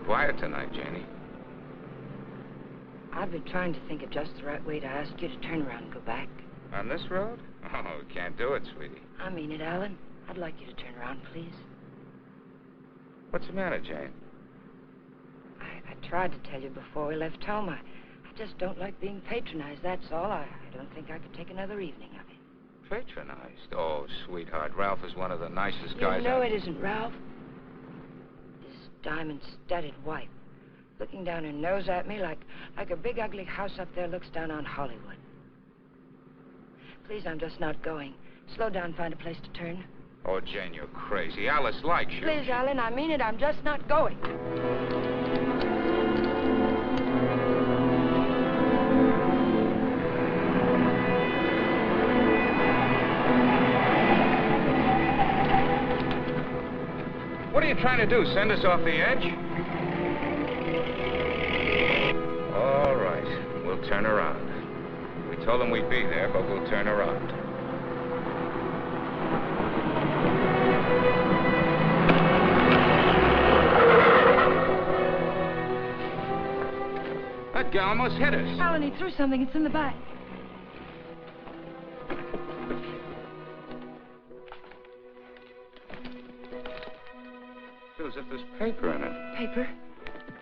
quiet tonight, Janie. I've been trying to think of just the right way to ask you to turn around and go back. On this road? Oh, we can't do it, sweetie. I mean it, Alan. I'd like you to turn around, please. What's the matter, Jane? I tried to tell you before we left home. I just don't like being patronized, that's all. I don't think I could take another evening of it. Patronized? Oh, sweetheart, Ralph is one of the nicest guys. You know it isn't Ralph. His diamond-studded wife, looking down her nose at me like a big ugly house up there looks down on Hollywood. Please, I'm just not going. Slow down, find a place to turn. Oh, Jane, you're crazy. Alice likes you. Please, Alan, I mean it. I'm just not going. What are you trying to do, send us off the edge? All right, we'll turn around. We told them we'd be there, but we'll turn around. That guy almost hit us. Alan, he threw something. It's in the back. Feels as if there's paper in it. Paper?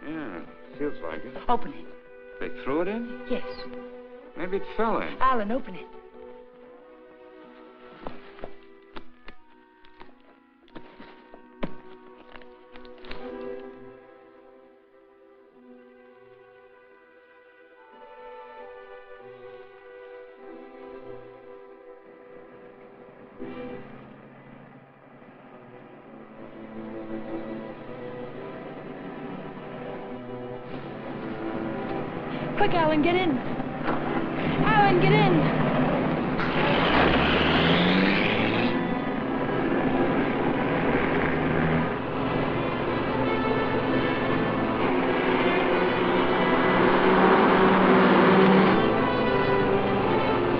Yeah, feels like it. Open it. They threw it in? Yes. Maybe it fell in. Alan, open it. Quick, Alan, get in. Alan, get in.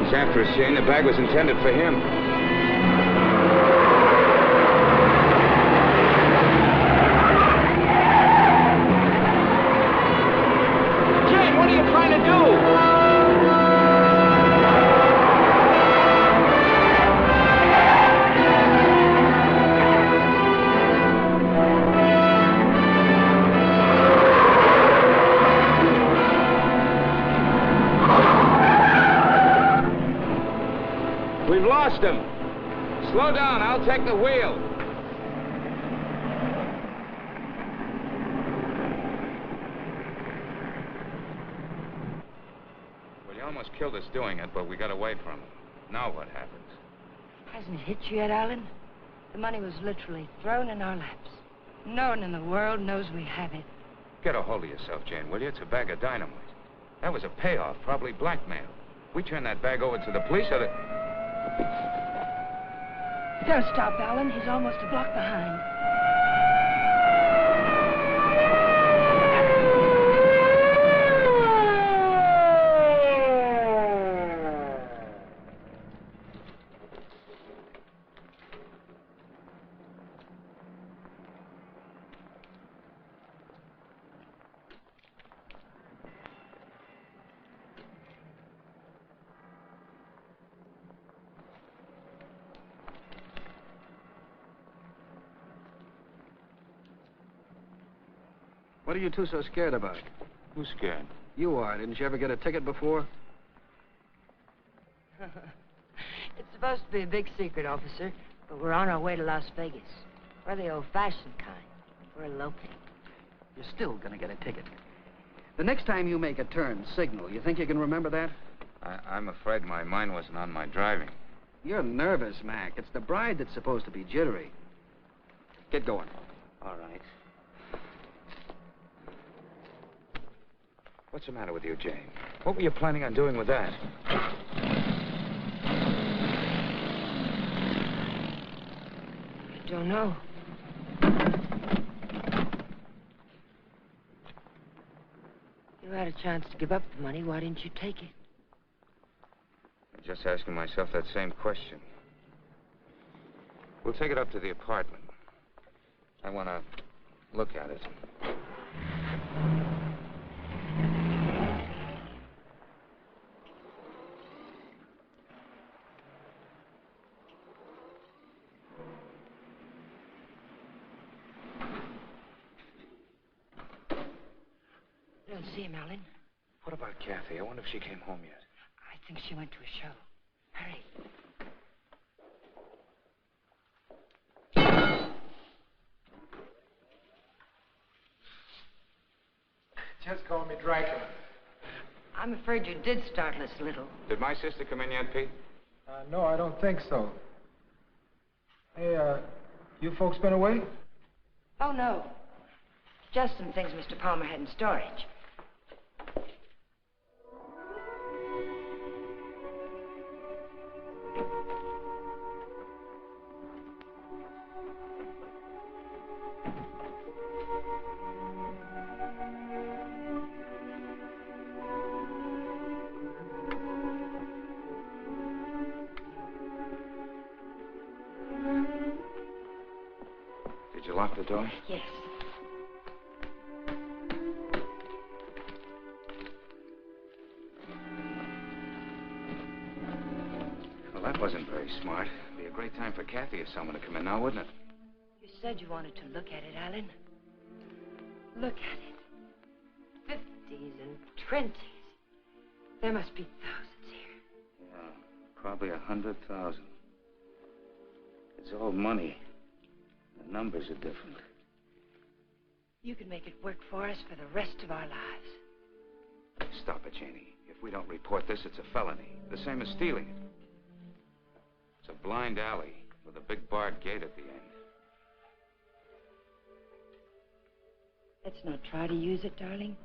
He's after us, Jane. The bag was intended for him. What are you trying to do? We've lost him. Slow down. I'll take the wheel. Almost killed us doing it, but we got away from him. Now what happens? Hasn't it hit you yet, Alan? The money was literally thrown in our laps. No one in the world knows we have it. Get a hold of yourself, Jane, will you? It's a bag of dynamite. That was a payoff, probably blackmail. We turn that bag over to the police or the... Don't stop, Alan. He's almost a block behind. What are you two so scared about? Who's scared? You are. Didn't you ever get a ticket before? It's supposed to be a big secret, officer, but we're on our way to Las Vegas. We're the old-fashioned kind. We're eloping. You're still gonna get a ticket. The next time you make a turn, signal. You think you can remember that? I'm afraid my mind wasn't on my driving. You're nervous, Mac. It's the bride that's supposed to be jittery. Get going. All right. What's the matter with you, Jane? What were you planning on doing with that? I don't know. You had a chance to give up the money. Why didn't you take it? I'm just asking myself that same question. We'll take it up to the apartment. I want to look at it. I don't see him, Alan. What about Kathy? I wonder if she came home yet. I think she went to a show. Hurry. Just call me Dracula. I'm afraid you did startle us a little. Did my sister come in yet, Pete? No, I don't think so. Hey, you folks been away? Oh, no. Just some things Mr. Palmer had in storage. Did you lock the door? Yes. Well, that wasn't very smart. It'd be a great time for Kathy or someone to come in now, wouldn't it? You said you wanted to look at it, Alan. Look at it. 50s and 20s. There must be thousands here. Yeah, probably 100,000. It's all money. The numbers are different. You can make it work for us for the rest of our lives. Stop it, Janie. If we don't report this, it's a felony. The same as stealing it. It's a blind alley with a big barred gate at the end. Let's not try to use it, darling.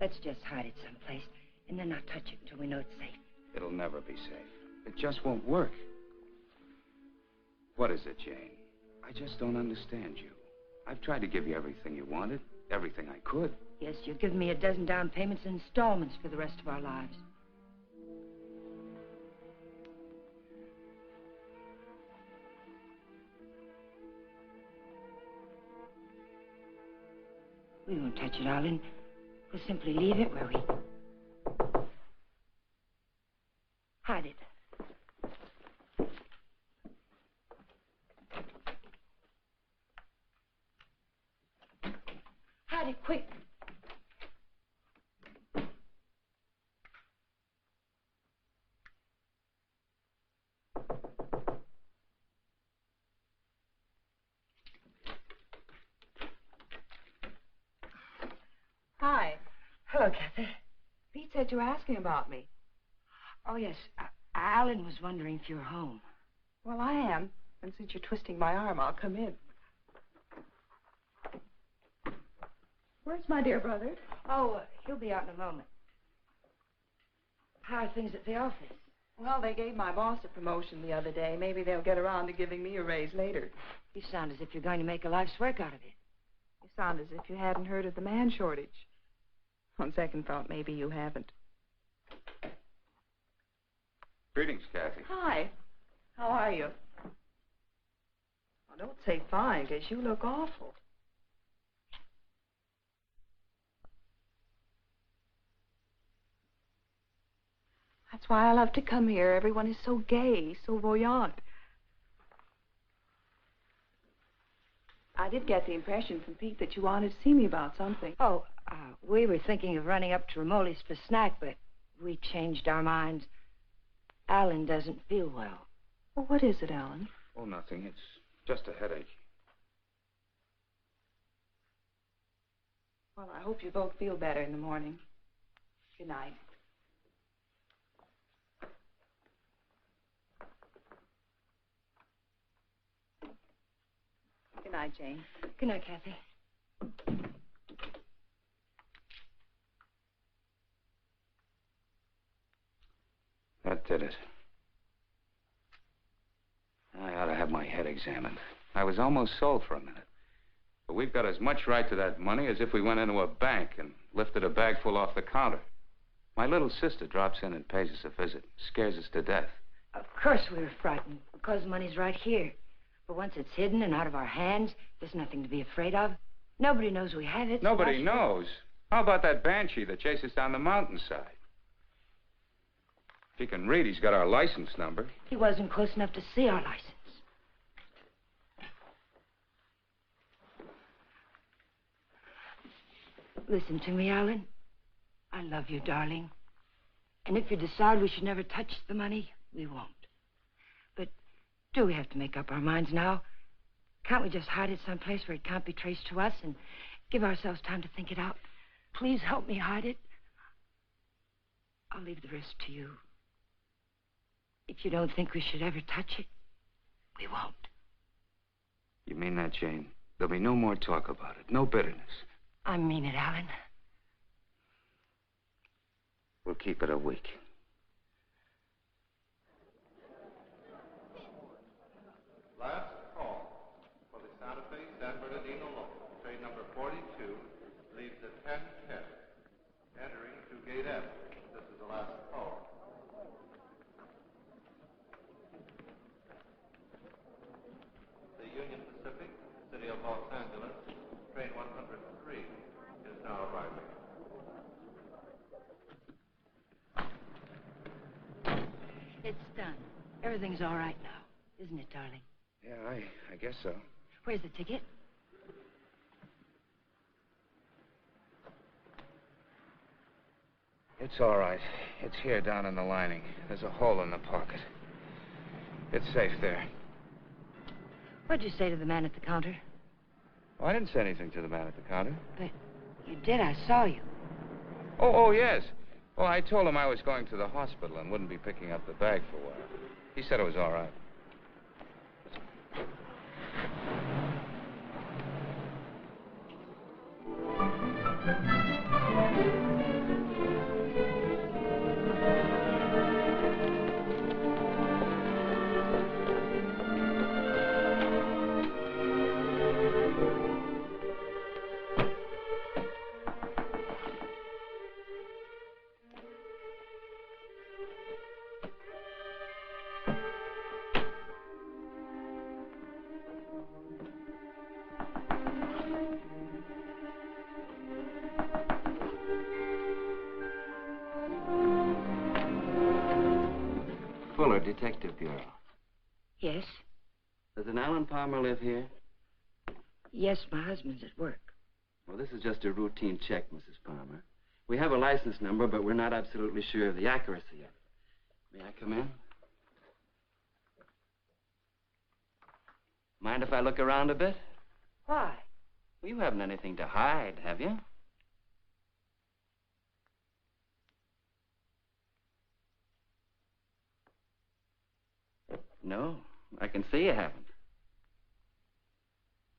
Let's just hide it someplace and then not touch it until we know it's safe. It'll never be safe. It just won't work. What is it, Jane? I just don't understand you. I've tried to give you everything you wanted, everything I could. Yes, you've given me a dozen down payments in installments for the rest of our lives. We won't touch it, Alan. We'll simply leave it where we... hide it. Hide it, quick. Hi. Hello, Kathy. Pete said you were asking about me. Oh, yes. Alan was wondering if you were home. Well, I am. And since you're twisting my arm, I'll come in. Where's my dear brother? Oh, he'll be out in a moment. How are things at the office? Well, they gave my boss a promotion the other day. Maybe they'll get around to giving me a raise later. You sound as if you're going to make a life's work out of it. You sound as if you hadn't heard of the man shortage. On second thought, maybe you haven't. Greetings, Kathy. Hi. How are you? Well, don't say fine, because you look awful. That's why I love to come here. Everyone is so gay, so voyant. I did get the impression from Pete that you wanted to see me about something. Oh, we were thinking of running up to Ramoli's for snack, but we changed our minds. Alan doesn't feel well. Well, what is it, Alan? Oh, nothing. It's just a headache. Well, I hope you both feel better in the morning. Good night. Good night, Jane. Good night, Kathy. That did it. I ought to have my head examined. I was almost sold for a minute. But we've got as much right to that money as if we went into a bank and lifted a bag full off the counter. My little sister drops in and pays us a visit. Scares us to death. Of course we were frightened, because the money's right here. But once it's hidden and out of our hands, there's nothing to be afraid of. Nobody knows we have it. Nobody knows. How about that banshee that chased us down the mountainside? If he can read, he's got our license number. He wasn't close enough to see our license. Listen to me, Alan. I love you, darling. And if you decide we should never touch the money, we won't. But do we have to make up our minds now? Can't we just hide it someplace where it can't be traced to us and give ourselves time to think it out? Please help me hide it. I'll leave the rest to you. If you don't think we should ever touch it, we won't. You mean that, Jane? There'll be no more talk about it, no bitterness. I mean it, Alan. We'll keep it a week. Last call for the Santa Fe San Bernardino local. Train number 42 leaves at 10:10, entering through Gate F. This is the last call. The Union Pacific, City of Los Angeles, train 103 is now arriving. It's done. Everything's all right now, isn't it, darling? Yeah, I guess so. Where's the ticket? It's all right. It's here down in the lining. There's a hole in the pocket. It's safe there. What'd you say to the man at the counter? Oh, I didn't say anything to the man at the counter. But you did. I saw you. Oh, yes. Well, I told him I was going to the hospital and wouldn't be picking up the bag for a while. He said it was all right. Detective Bureau. Yes? Does an Alan Palmer live here? Yes, my husband's at work. Well, this is just a routine check, Mrs. Palmer. We have a license number, but we're not absolutely sure of the accuracy of it. May I come in? Mind if I look around a bit? Why? Well, you haven't anything to hide, have you? No, I can see you haven't.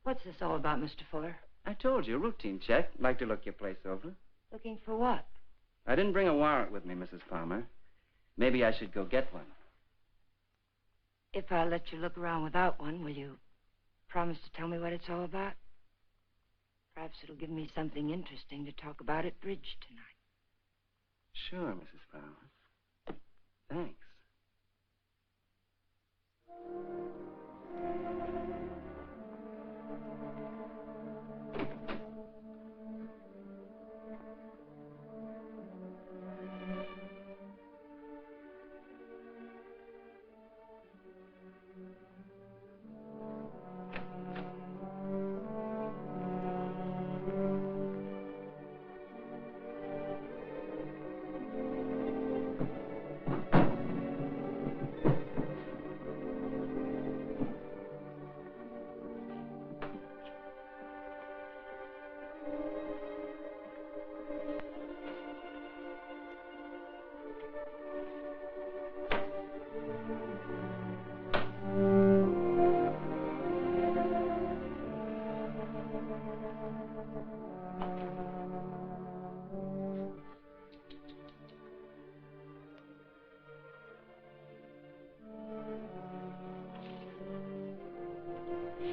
What's this all about, Mr. Fuller? I told you, routine check. Like to look your place over. Looking for what? I didn't bring a warrant with me, Mrs. Palmer. Maybe I should go get one. If I let you look around without one, will you promise to tell me what it's all about? Perhaps it'll give me something interesting to talk about at bridge tonight. Sure, Mrs. Palmer. Thanks.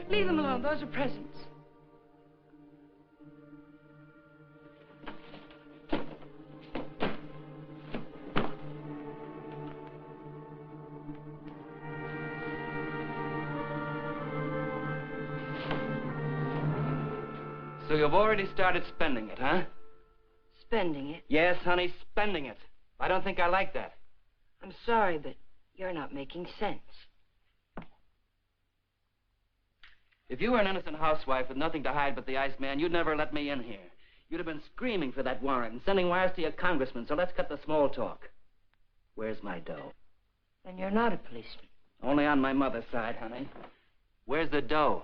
Leave them alone. Those are presents. So you've already started spending it, huh? spending it. Yes, honey, spending it. I don't think I like that. I'm sorry, but you're not making sense. If you were an innocent housewife with nothing to hide but the Iceman, you'd never let me in here. You'd have been screaming for that warrant and sending wires to your congressman, so let's cut the small talk. Where's my dough? Then you're not a policeman. Only on my mother's side, honey. Where's the dough?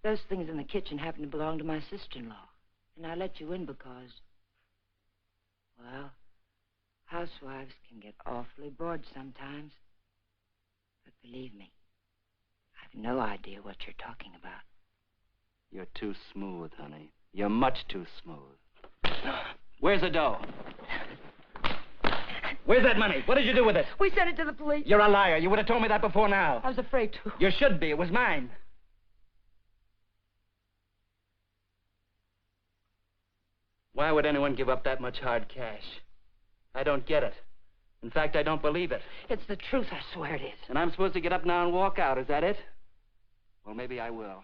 Those things in the kitchen happen to belong to my sister-in-law. And I let you in because, well, housewives can get awfully bored sometimes. But believe me, I've no idea what you're talking about. You're too smooth, honey. You're much too smooth. Where's the dough? Where's that money? What did you do with it? We sent it to the police. You're a liar. You would have told me that before now. I was afraid to. You should be. It was mine. Why would anyone give up that much hard cash? I don't get it. In fact, I don't believe it. It's the truth, I swear it is. And I'm supposed to get up now and walk out, is that it? Well, maybe I will.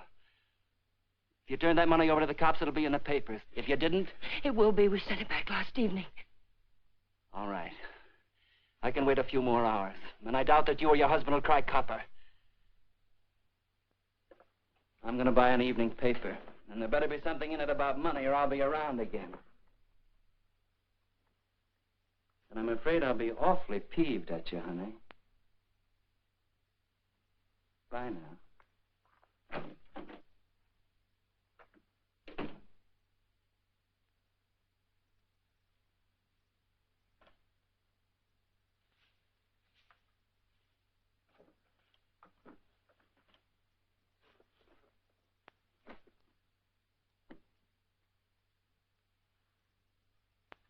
If you turn that money over to the cops, it'll be in the papers. If you didn't... It will be. We sent it back last evening. All right. I can wait a few more hours. And I doubt that you or your husband will cry copper. I'm going to buy an evening paper. And there better be something in it about money or I'll be around again. And I'm afraid I'll be awfully peeved at you, honey. Bye now.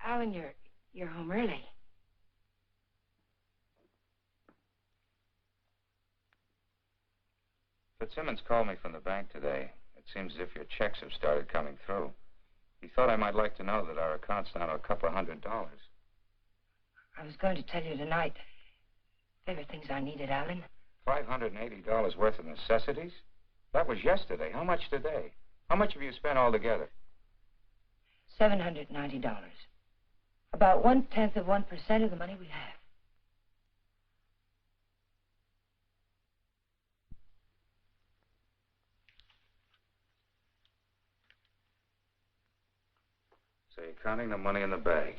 Alan, you're home early. Fitzsimmons called me from the bank today. It seems as if your checks have started coming through. He thought I might like to know that our account's down to a couple of $100. I was going to tell you tonight. There were things I needed, Alan. $580 worth of necessities? That was yesterday. How much today? How much have you spent altogether? $790. About 1/10 of 1% of the money we have. So you're counting the money in the bag.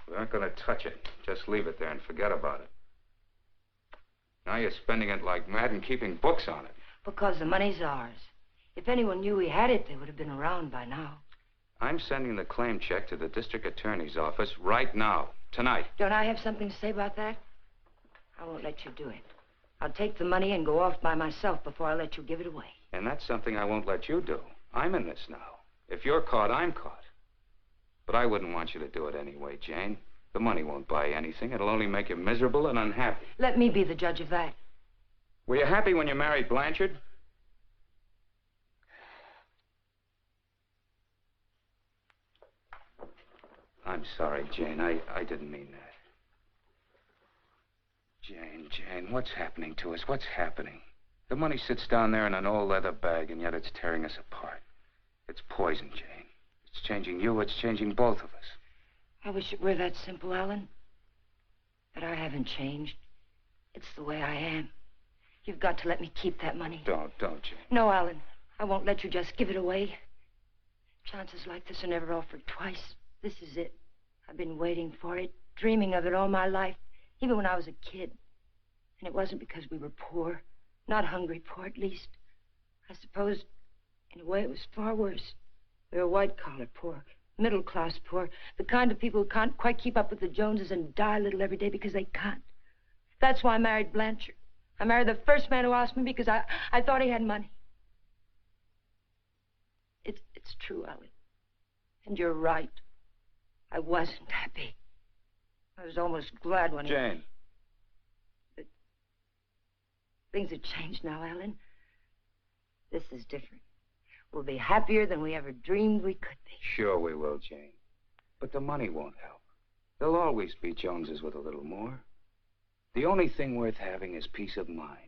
We aren't going to touch it. Just leave it there and forget about it. Now you're spending it like mad and keeping books on it. Because the money's ours. If anyone knew we had it, they would have been around by now. I'm sending the claim check to the district attorney's office right now, tonight. Don't I have something to say about that? I won't let you do it. I'll take the money and go off by myself before I let you give it away. And that's something I won't let you do. I'm in this now. If you're caught, I'm caught. But I wouldn't want you to do it anyway, Jane. The money won't buy anything. It'll only make you miserable and unhappy. Let me be the judge of that. Were you happy when you married Blanchard? I'm sorry, Jane. I didn't mean that. Jane, what's happening to us? What's happening? The money sits down there in an old leather bag, and yet it's tearing us apart. It's poison, Jane. It's changing you. It's changing both of us. I wish it were that simple, Alan. But I haven't changed. It's the way I am. You've got to let me keep that money. Don't, Jane. No, Alan. I won't let you just give it away. Chances like this are never offered twice. This is it. I've been waiting for it, dreaming of it all my life, even when I was a kid. And it wasn't because we were poor. Not hungry poor, at least. I suppose, in a way, it was far worse. We were white-collar poor, middle-class poor, the kind of people who can't quite keep up with the Joneses and die a little every day because they can't. That's why I married Blanchard. I married the first man who asked me because I thought he had money. It's true, Alan. And you're right. I wasn't happy. I was almost glad when Jane. But things have changed now, Alan. This is different. We'll be happier than we ever dreamed we could be. Sure we will, Jane. But the money won't help. There'll always be Joneses with a little more. The only thing worth having is peace of mind.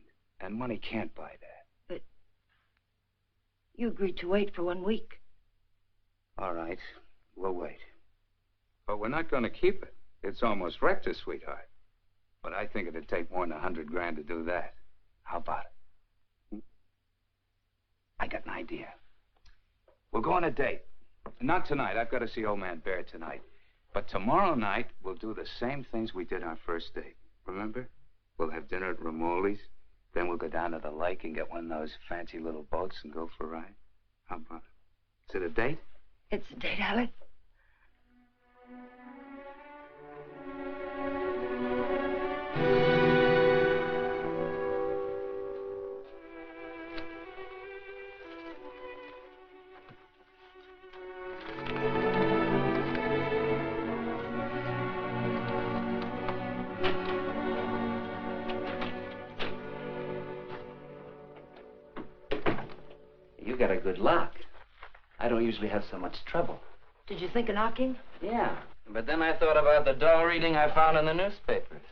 And money can't buy that. But you agreed to wait for 1 week. All right. We'll wait. But we're not going to keep it. It's almost wrecked us, sweetheart. But I think it'd take more than 100 grand to do that. How about it? I got an idea. We'll go on a date. Not tonight. I've got to see old man Bear tonight. But tomorrow night, we'll do the same things we did our first date. Remember? We'll have dinner at Ramoli's. Then we'll go down to the lake and get one of those fancy little boats and go for a ride. How about it? Is it a date? It's a date, Alec. You got a good lock. I don't usually have so much trouble. Did you think of knocking? Yeah, but then I thought about the dough reading I found in the newspapers.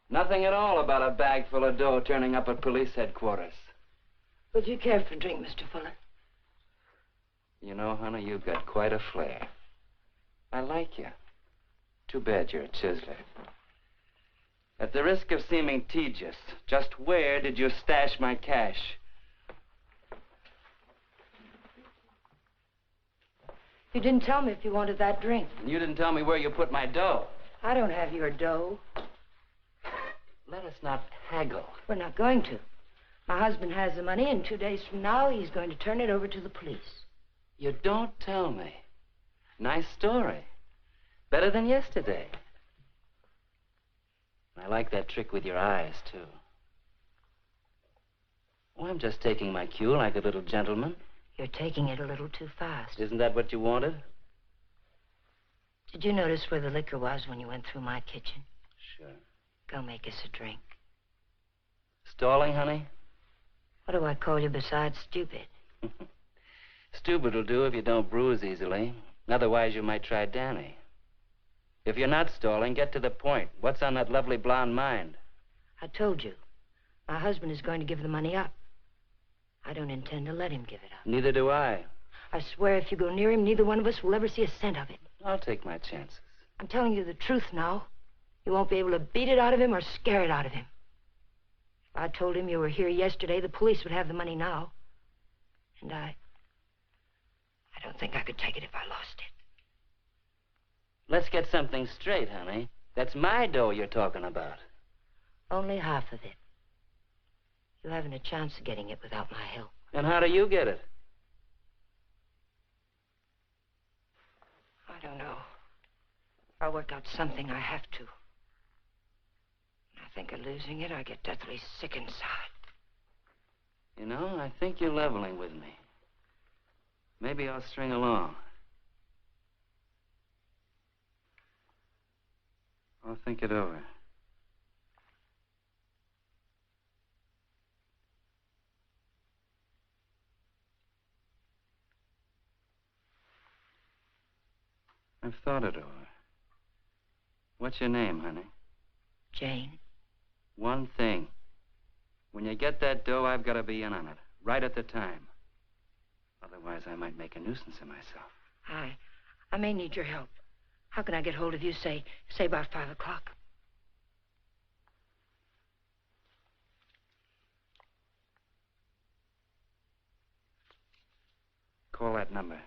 Nothing at all about a bag full of dough turning up at police headquarters. Would you care for a drink, Mr. Fuller? You know, honey, you've got quite a flair. I like you. Too bad you're a chiseler. At the risk of seeming tedious, just where did you stash my cash? You didn't tell me if you wanted that drink. And you didn't tell me where you put my dough. I don't have your dough. Let us not haggle. We're not going to. My husband has the money, and 2 days from now, he's going to turn it over to the police. You don't tell me. Nice story. Better than yesterday. I like that trick with your eyes, too. Oh, I'm just taking my cue like a little gentleman. You're taking it a little too fast. Isn't that what you wanted? Did you notice where the liquor was when you went through my kitchen? Sure. Go make us a drink. Stalling, honey? What do I call you besides stupid? Stupid will do if you don't bruise easily. Otherwise, you might try Danny. If you're not stalling, get to the point. What's on that lovely blonde mind? I told you. My husband is going to give the money up. I don't intend to let him give it up. Neither do I. I swear if you go near him, neither one of us will ever see a cent of it. I'll take my chances. I'm telling you the truth now. You won't be able to beat it out of him or scare it out of him. If I told him you were here yesterday, the police would have the money now. And I don't think I could take it if I lost it. Let's get something straight, honey. That's my dough you're talking about. Only half of it. You haven't a chance of getting it without my help. And how do you get it? I don't know. I'll work out something. I have to. When I think of losing it, I get deathly sick inside. You know, I think you're leveling with me. Maybe I'll string along. I'll think it over. I've thought it over. What's your name, honey? Jane. One thing. When you get that dough, I've got to be in on it. Right at the time. Otherwise, I might make a nuisance of myself. I may need your help. How can I get hold of you, say about 5 o'clock? Call that number.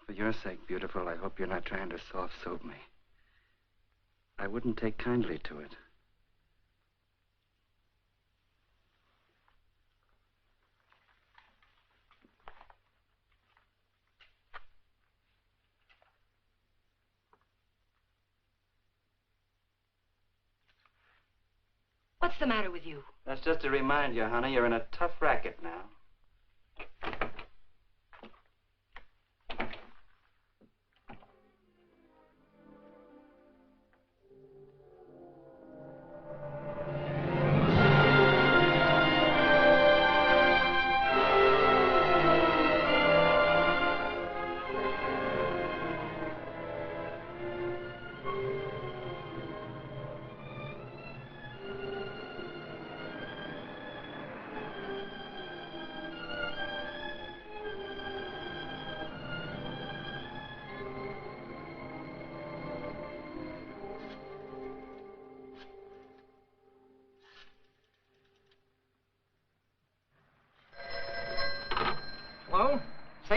For your sake, beautiful, I hope you're not trying to soft-soap me. I wouldn't take kindly to it. What's the matter with you? That's just to remind you, honey, you're in a tough racket now.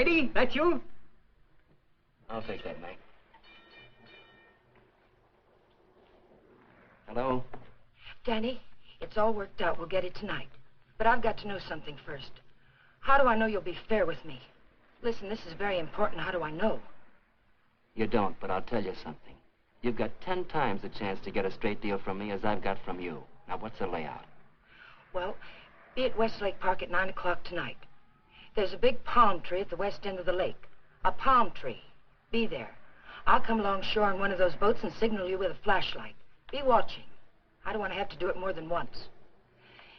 lady? That you? I'll take that, Mac. Hello? Danny, it's all worked out. We'll get it tonight. But I've got to know something first. How do I know you'll be fair with me? Listen, this is very important. How do I know? You don't, but I'll tell you something. You've got 10 times the chance to get a straight deal from me as I've got from you. Now, what's the layout? Well, be at Westlake Park at 9 o'clock tonight. There's a big palm tree at the west end of the lake. A palm tree. Be there. I'll come along shore on one of those boats and signal you with a flashlight. Be watching. I don't want to have to do it more than once.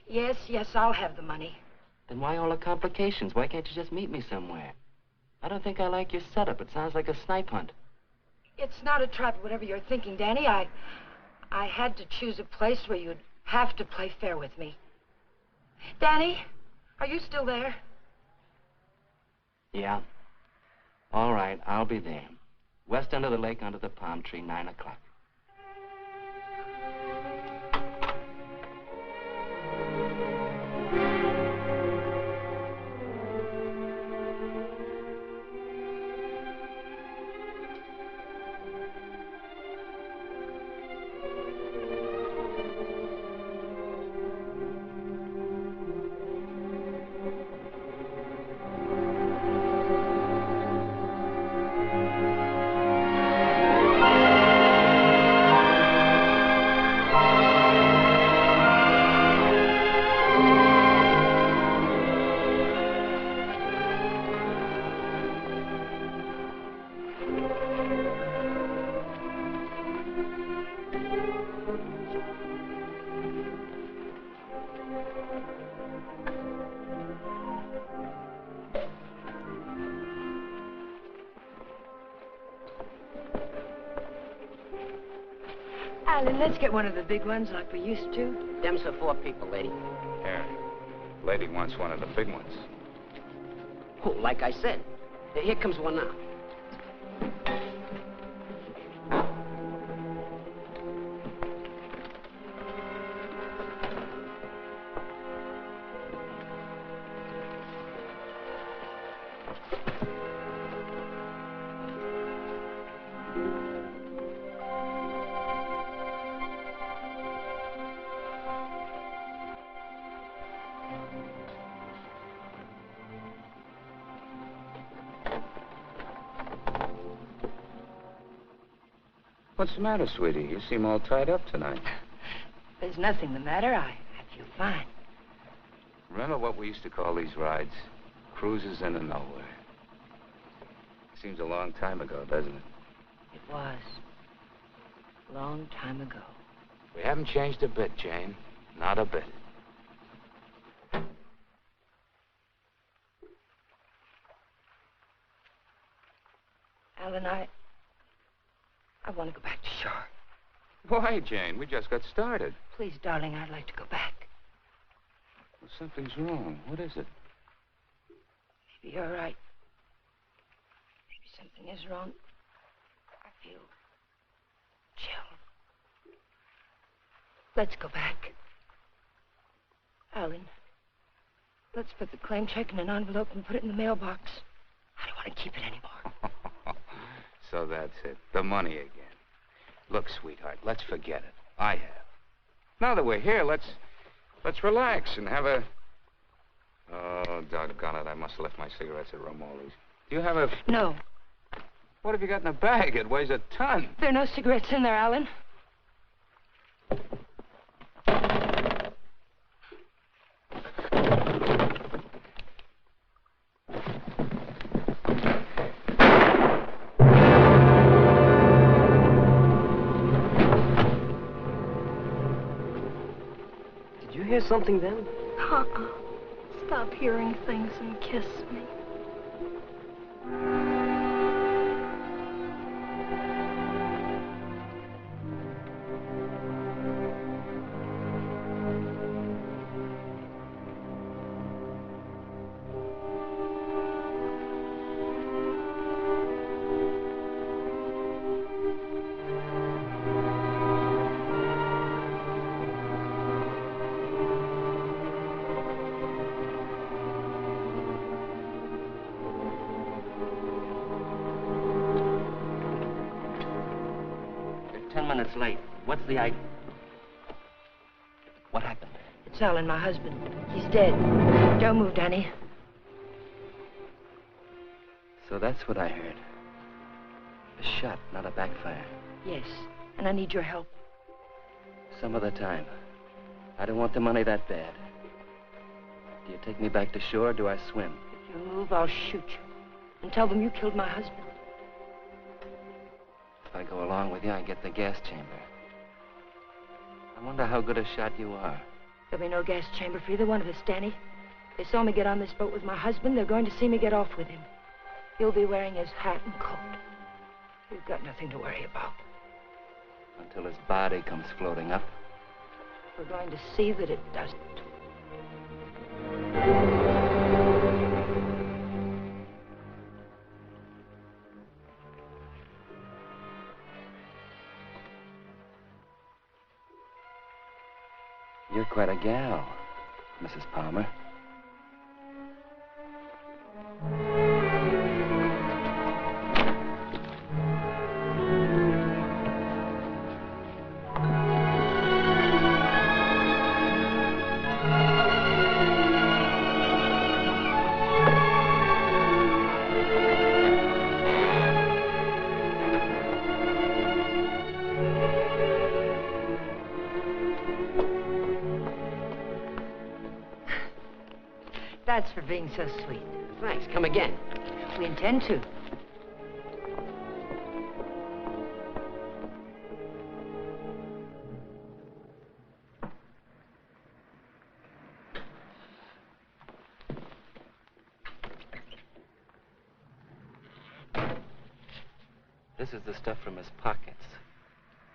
Yes, I'll have the money. Then why all the complications? Why can't you just meet me somewhere? I don't think I like your setup. It sounds like a snipe hunt. It's not a trap, whatever you're thinking, Danny. I had to choose a place where you'd have to play fair with me. Danny, are you still there? Yeah. All right, I'll be there. West end of the lake under the palm tree, 9 o'clock. Alan, let's get one of the big ones like we used to. Them's for 4 people, lady. Here. Lady wants one of the big ones. Oh, like I said. Here comes one now. What's the matter, sweetie? You seem all tied up tonight. There's nothing the matter. I feel fine. Remember what we used to call these rides? Cruises into nowhere. Seems a long time ago, doesn't it? It was. A long time ago. We haven't changed a bit, Jane. Not a bit. Alan, I want to go back to shore. Why, Jane? We just got started. Please, darling, I'd like to go back. Well, something's wrong. What is it? Maybe you're right. Maybe something is wrong. I feel chill. Let's go back. Alan, let's put the claim check in an envelope and put it in the mailbox. I don't want to keep it anymore. So that's it. The money again. Look, sweetheart, let's forget it. I have. Now that we're here, let's relax and have a... Oh, doggone it. I must have left my cigarettes at Romoli's. Do you have a... No. What have you got in a bag? It weighs a ton. There are no cigarettes in there, Alan. Hear something then? Stop hearing things and kiss me. minutes late. What's the idea? What happened? It's Alan, my husband. He's dead. Don't move, Danny. So that's what I heard. A shot, not a backfire. Yes, and I need your help. Some other time. I don't want the money that bad. Do you take me back to shore, or do I swim? If you move, I'll shoot you. And tell them you killed my husband. If I go along with you, I get the gas chamber. I wonder how good a shot you are. There'll be no gas chamber for either one of us, Danny. They saw me get on this boat with my husband. They're going to see me get off with him. He'll be wearing his hat and coat. You've got nothing to worry about. Until his body comes floating up. We're going to see that it doesn't. You're quite a gal, Mrs. Palmer. That's for being so sweet. Thanks. Come again. We intend to. This is the stuff from his pockets.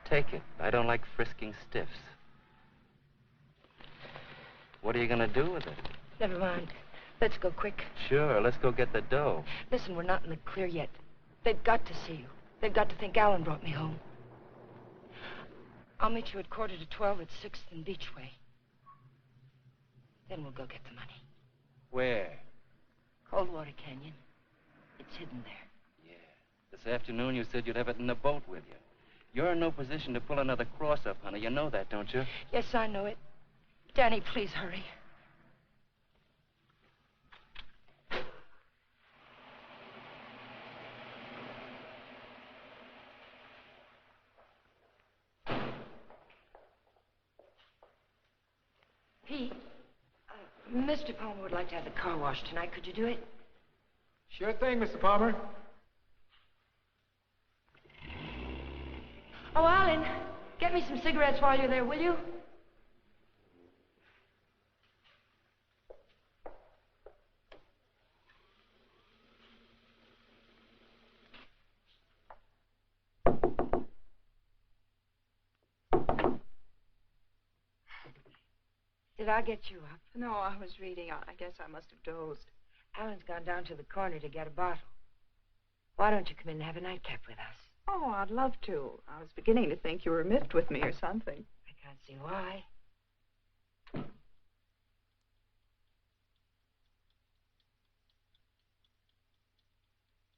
Take it. I don't like frisking stiffs. What are you going to do with it? Never mind. Let's go quick. Sure, let's go get the dough. Listen, we're not in the clear yet. They've got to see you. They've got to think Alan brought me home. I'll meet you at 11:45 at 6th and Beachway. Then we'll go get the money. Where? Coldwater Canyon. It's hidden there. Yeah. This afternoon you said you'd have it in the boat with you. You're in no position to pull another cross-up, honey. You know that, don't you? Yes, I know it. Danny, please hurry. Pete, Mr. Palmer would like to have the car washed tonight. Could you do it? Sure thing, Mr. Palmer. Oh, Alan, get me some cigarettes while you're there, will you? Did I get you up? No, I was reading. I guess I must have dozed. Alan's gone down to the corner to get a bottle. Why don't you come in and have a nightcap with us? Oh, I'd love to. I was beginning to think you were miffed with me or something. I can't see why.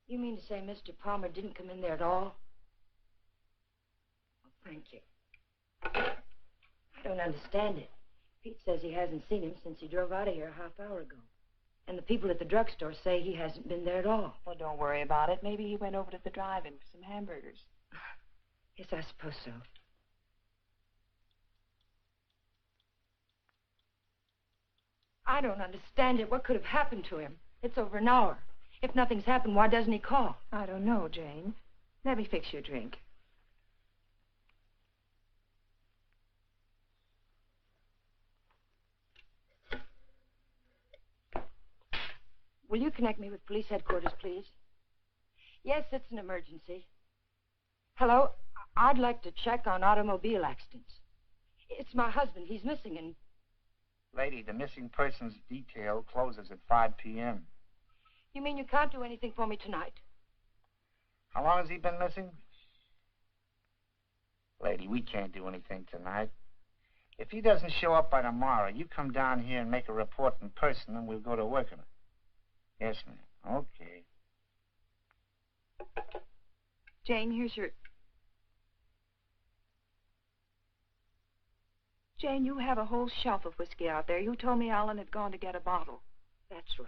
You mean to say Mr. Palmer didn't come in there at all? Well, thank you. I don't understand it. Pete says he hasn't seen him since he drove out of here a half hour ago. And the people at the drugstore say he hasn't been there at all. Well, don't worry about it. Maybe he went over to the drive-in for some hamburgers. Yes, I suppose so. I don't understand it. What could have happened to him? It's over an hour. If nothing's happened, why doesn't he call? I don't know, Jane. Let me fix you a drink. Will you connect me with police headquarters, please? Yes, it's an emergency. Hello? I'd like to check on automobile accidents. It's my husband. He's missing and... Lady, the missing persons detail closes at 5 p.m. You mean you can't do anything for me tonight? How long has he been missing? Lady, we can't do anything tonight. If he doesn't show up by tomorrow, you come down here and make a report in person, and we'll go to work on it. Yes, ma'am. Okay. Jane, here's your... Jane, you have a whole shelf of whiskey out there. You told me Alan had gone to get a bottle. That's right.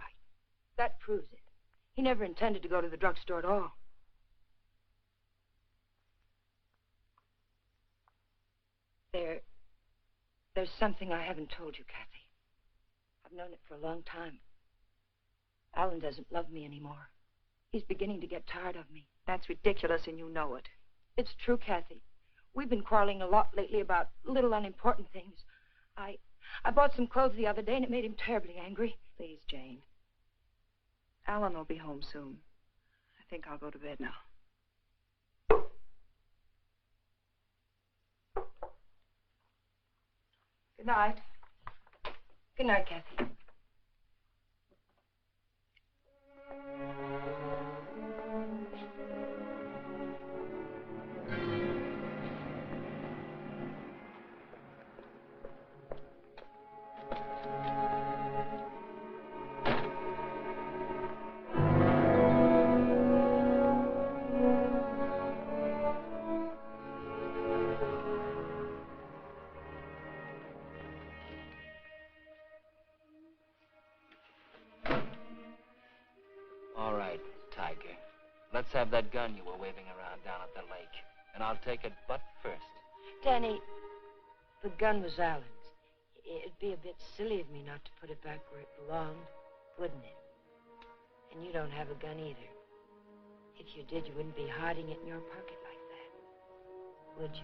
That proves it. He never intended to go to the drugstore at all. There's something I haven't told you, Kathy. I've known it for a long time. Alan doesn't love me anymore. He's beginning to get tired of me. That's ridiculous, and you know it. It's true, Kathy. We've been quarreling a lot lately about little unimportant things. I bought some clothes the other day, and it made him terribly angry. Please, Jane. Alan will be home soon. I think I'll go to bed now. Good night. Good night, Kathy. Let's have that gun you were waving around down at the lake, and I'll take it butt first. Danny, the gun was Alan's. It'd be a bit silly of me not to put it back where it belonged, wouldn't it? And you don't have a gun either. If you did, you wouldn't be hiding it in your pocket like that, would you?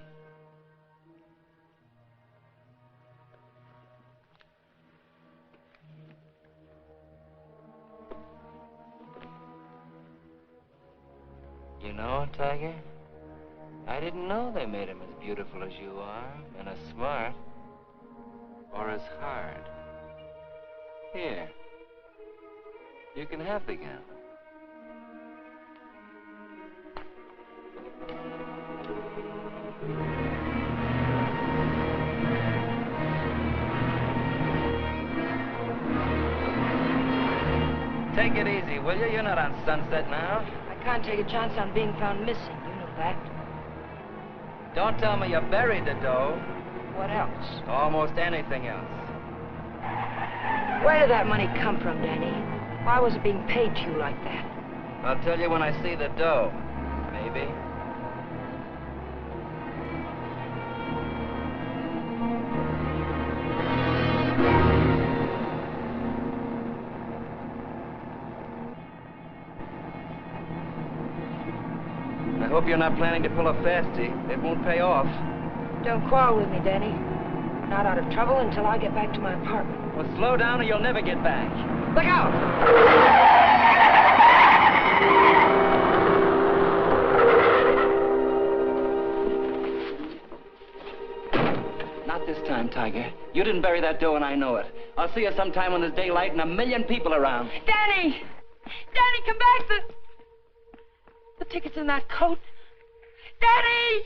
You know, Tiger, I didn't know they made him as beautiful as you are, and as smart, or as hard. Here, you can have the gun. Take it easy, will you? You're not on Sunset now. I can't take a chance on being found missing. You know that. Don't tell me you buried the dough. What else? Almost anything else. Where did that money come from, Danny? Why was it being paid to you like that? I'll tell you when I see the dough. Maybe. I hope you're not planning to pull a fastie. It won't pay off. Don't quarrel with me, Danny. We're not out of trouble until I get back to my apartment. Well, slow down or you'll never get back. Look out! Not this time, Tiger. You didn't bury that dough and I know it. I'll see you sometime when there's daylight and a million people around. Danny! Danny, come back! The ticket's in that coat. Danny!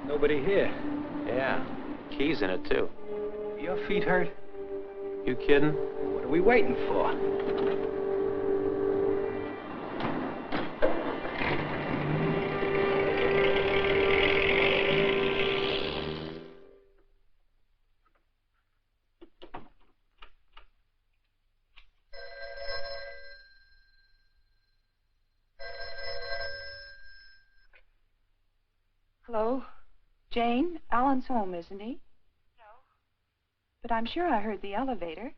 Nobody here. Yeah, keys in it, too. Your feet hurt? You kidding? What are we waiting for? Hello? Jane, Alan's home, isn't he? No. But I'm sure I heard the elevator.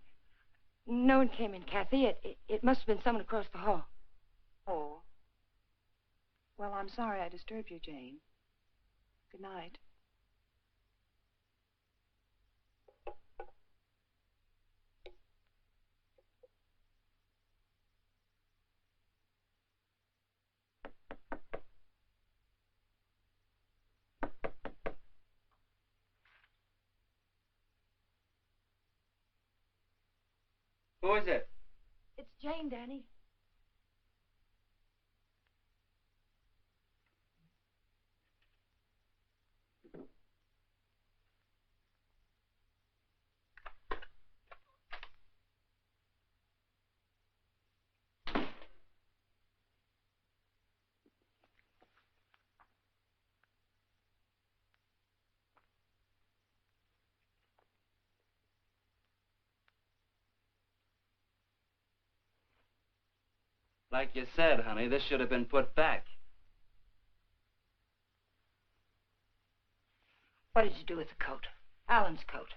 No one came in, Kathy. It must have been someone across the hall. Oh. Well, I'm sorry I disturbed you, Jane. Good night. Who is it? It's Jane, Danny. Like you said, honey, this should have been put back. What did you do with the coat? Alan's coat.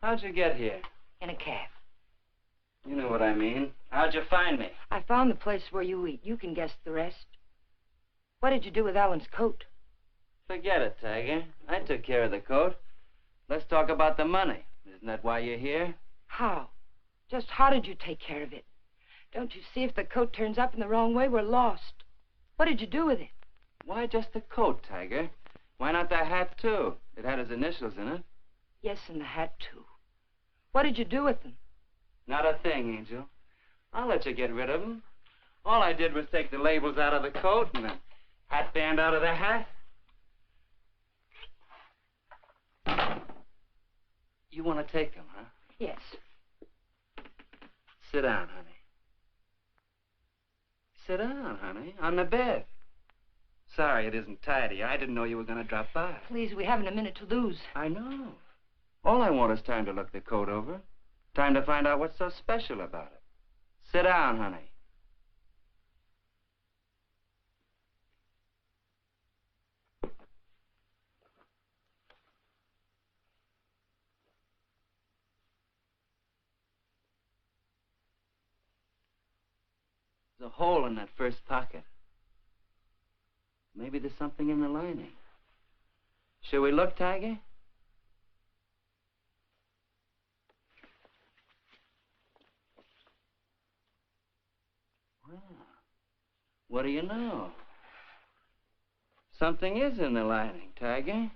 How'd you get here? In a cab. You know what I mean. How'd you find me? I found the place where you eat. You can guess the rest. What did you do with Alan's coat? Forget it, Tiger. I took care of the coat. Let's talk about the money. Isn't that why you're here? How? Just how did you take care of it? Don't you see if the coat turns up in the wrong way, we're lost. What did you do with it? Why just the coat, Tiger? Why not the hat, too? It had his initials in it. Yes, and the hat, too. What did you do with them? Not a thing, Angel. I'll let you get rid of them. All I did was take the labels out of the coat and the hat band out of the hat. You want to take them, huh? Yes. Sit down, honey. Sit down, honey, on the bed. Sorry it isn't tidy. I didn't know you were going to drop by. Please, we haven't a minute to lose. I know. All I want is time to look the coat over. Time to find out what's so special about it. Sit down, honey. There's a hole in that first pocket. Maybe there's something in the lining. Shall we look, Tiger? Well, what do you know? Something is in the lining, Tiger.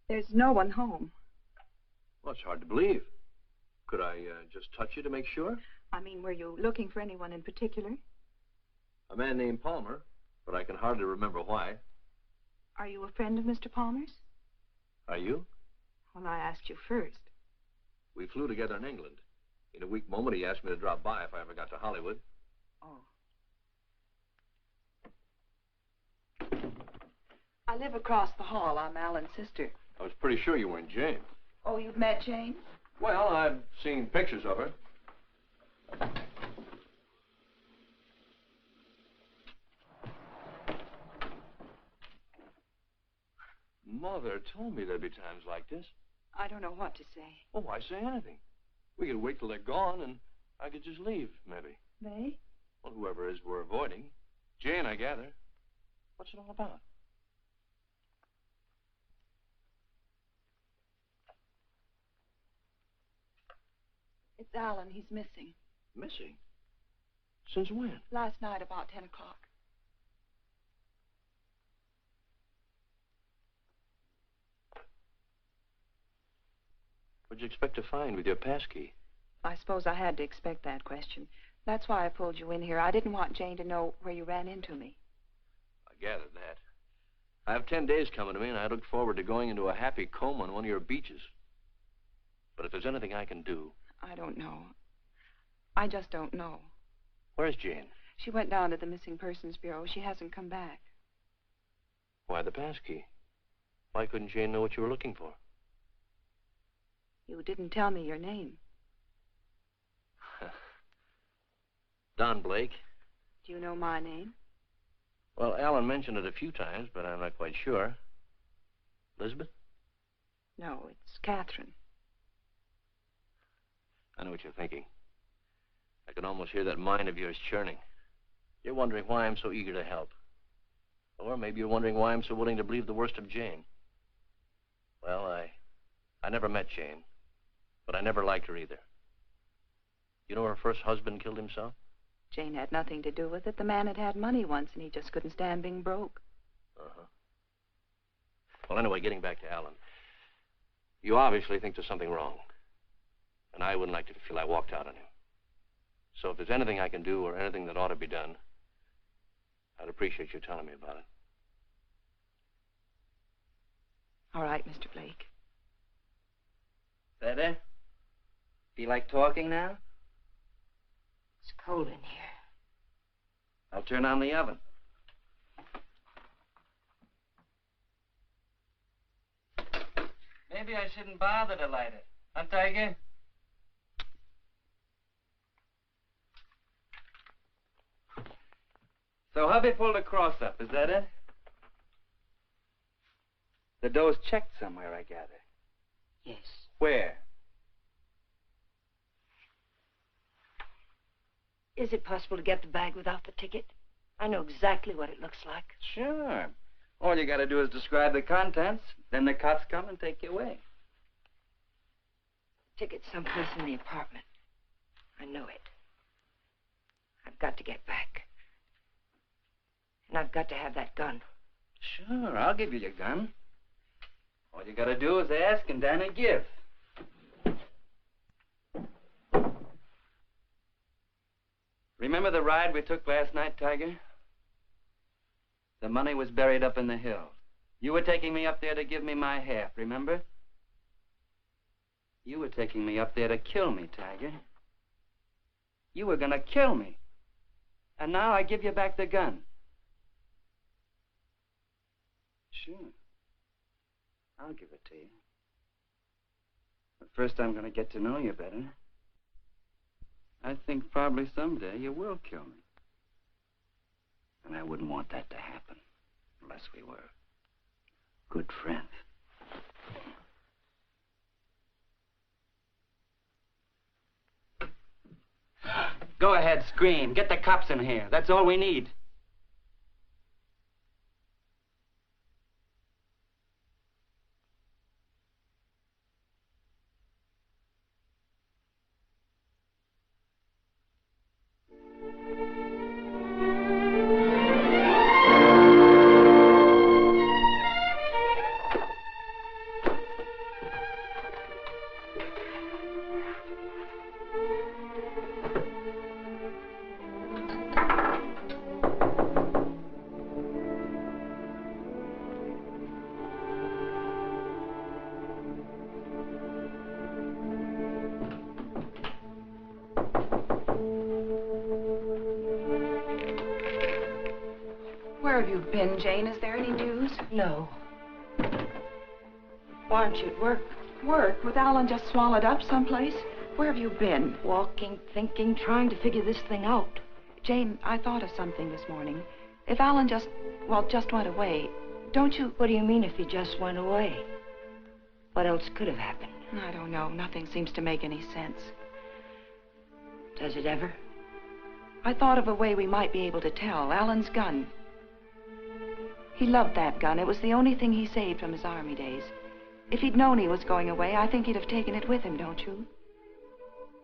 There's no one home. Well, it's hard to believe. Could I just touch you to make sure? I mean, were you looking for anyone in particular? A man named Palmer, but I can hardly remember why. Are you a friend of Mr. Palmer's? Are you? Well, I asked you first. We flew together in England. In a weak moment, he asked me to drop by if I ever got to Hollywood. Oh. I live across the hall. I'm Alan's sister. I was pretty sure you weren't Jane. Oh, you've met Jane? Well, I've seen pictures of her. Mother told me there'd be times like this. I don't know what to say. Oh, why say anything? We could wait till they're gone, and I could just leave, maybe. They? Well, whoever it is we're avoiding. Jane, I gather. What's it all about? It's Alan. He's missing. Missing? Since when? Last night about 10 o'clock. What'd you expect to find with your passkey? I suppose I had to expect that question. That's why I pulled you in here. I didn't want Jane to know where you ran into me. I gathered that. I have 10 days coming to me, and I look forward to going into a happy coma on one of your beaches. But if there's anything I can do... I don't know. I just don't know. Where's Jane? She went down to the Missing Persons Bureau. She hasn't come back. Why the passkey? Why couldn't Jane know what you were looking for? You didn't tell me your name. Don Blake. Do you know my name? Well, Alan mentioned it a few times, but I'm not quite sure. Elizabeth? No, it's Catherine. I know what you're thinking. I can almost hear that mind of yours churning. You're wondering why I'm so eager to help. Or maybe you're wondering why I'm so willing to believe the worst of Jane. Well, I never met Jane, but I never liked her either. You know her first husband killed himself? Jane had nothing to do with it. The man had money once, and he just couldn't stand being broke. Uh-huh. Well, anyway, getting back to Alan. You obviously think there's something wrong. And I wouldn't like you to feel I walked out on him. So if there's anything I can do or anything that ought to be done, I'd appreciate you telling me about it. All right, Mr. Blake. Better? Feel like talking now? It's cold in here. I'll turn on the oven. Maybe I shouldn't bother to light it. Huh, Tiger? So hubby pulled a cross up, is that it? The dough's checked somewhere, I gather. Yes. Where? Is it possible to get the bag without the ticket? I know exactly what it looks like. Sure. All you gotta do is describe the contents. Then the cops come and take you away. Ticket's someplace in the apartment. I know it. I've got to get back. And I've got to have that gun. Sure, I'll give you your gun. All you gotta do is ask and Danny give. Remember the ride we took last night, Tiger? The money was buried up in the hill. You were taking me up there to give me my half, remember? You were taking me up there to kill me, Tiger. You were gonna kill me. And now I give you back the gun. Sure. I'll give it to you. But first I'm gonna get to know you better. I think probably someday you will kill me. And I wouldn't want that to happen unless we were good friends. Go ahead, scream. Get the cops in here. That's all we need. Where have you been, Jane? Is there any news? No. Why aren't you at work? Work? With Alan just swallowed up someplace? Where have you been? Walking, thinking, trying to figure this thing out. Jane, I thought of something this morning. If Alan just went away, don't you... What do you mean if he just went away? What else could have happened? I don't know. Nothing seems to make any sense. Does it ever? I thought of a way we might be able to tell. Alan's gun. He loved that gun. It was the only thing he saved from his army days. If he'd known he was going away, I think he'd have taken it with him, don't you?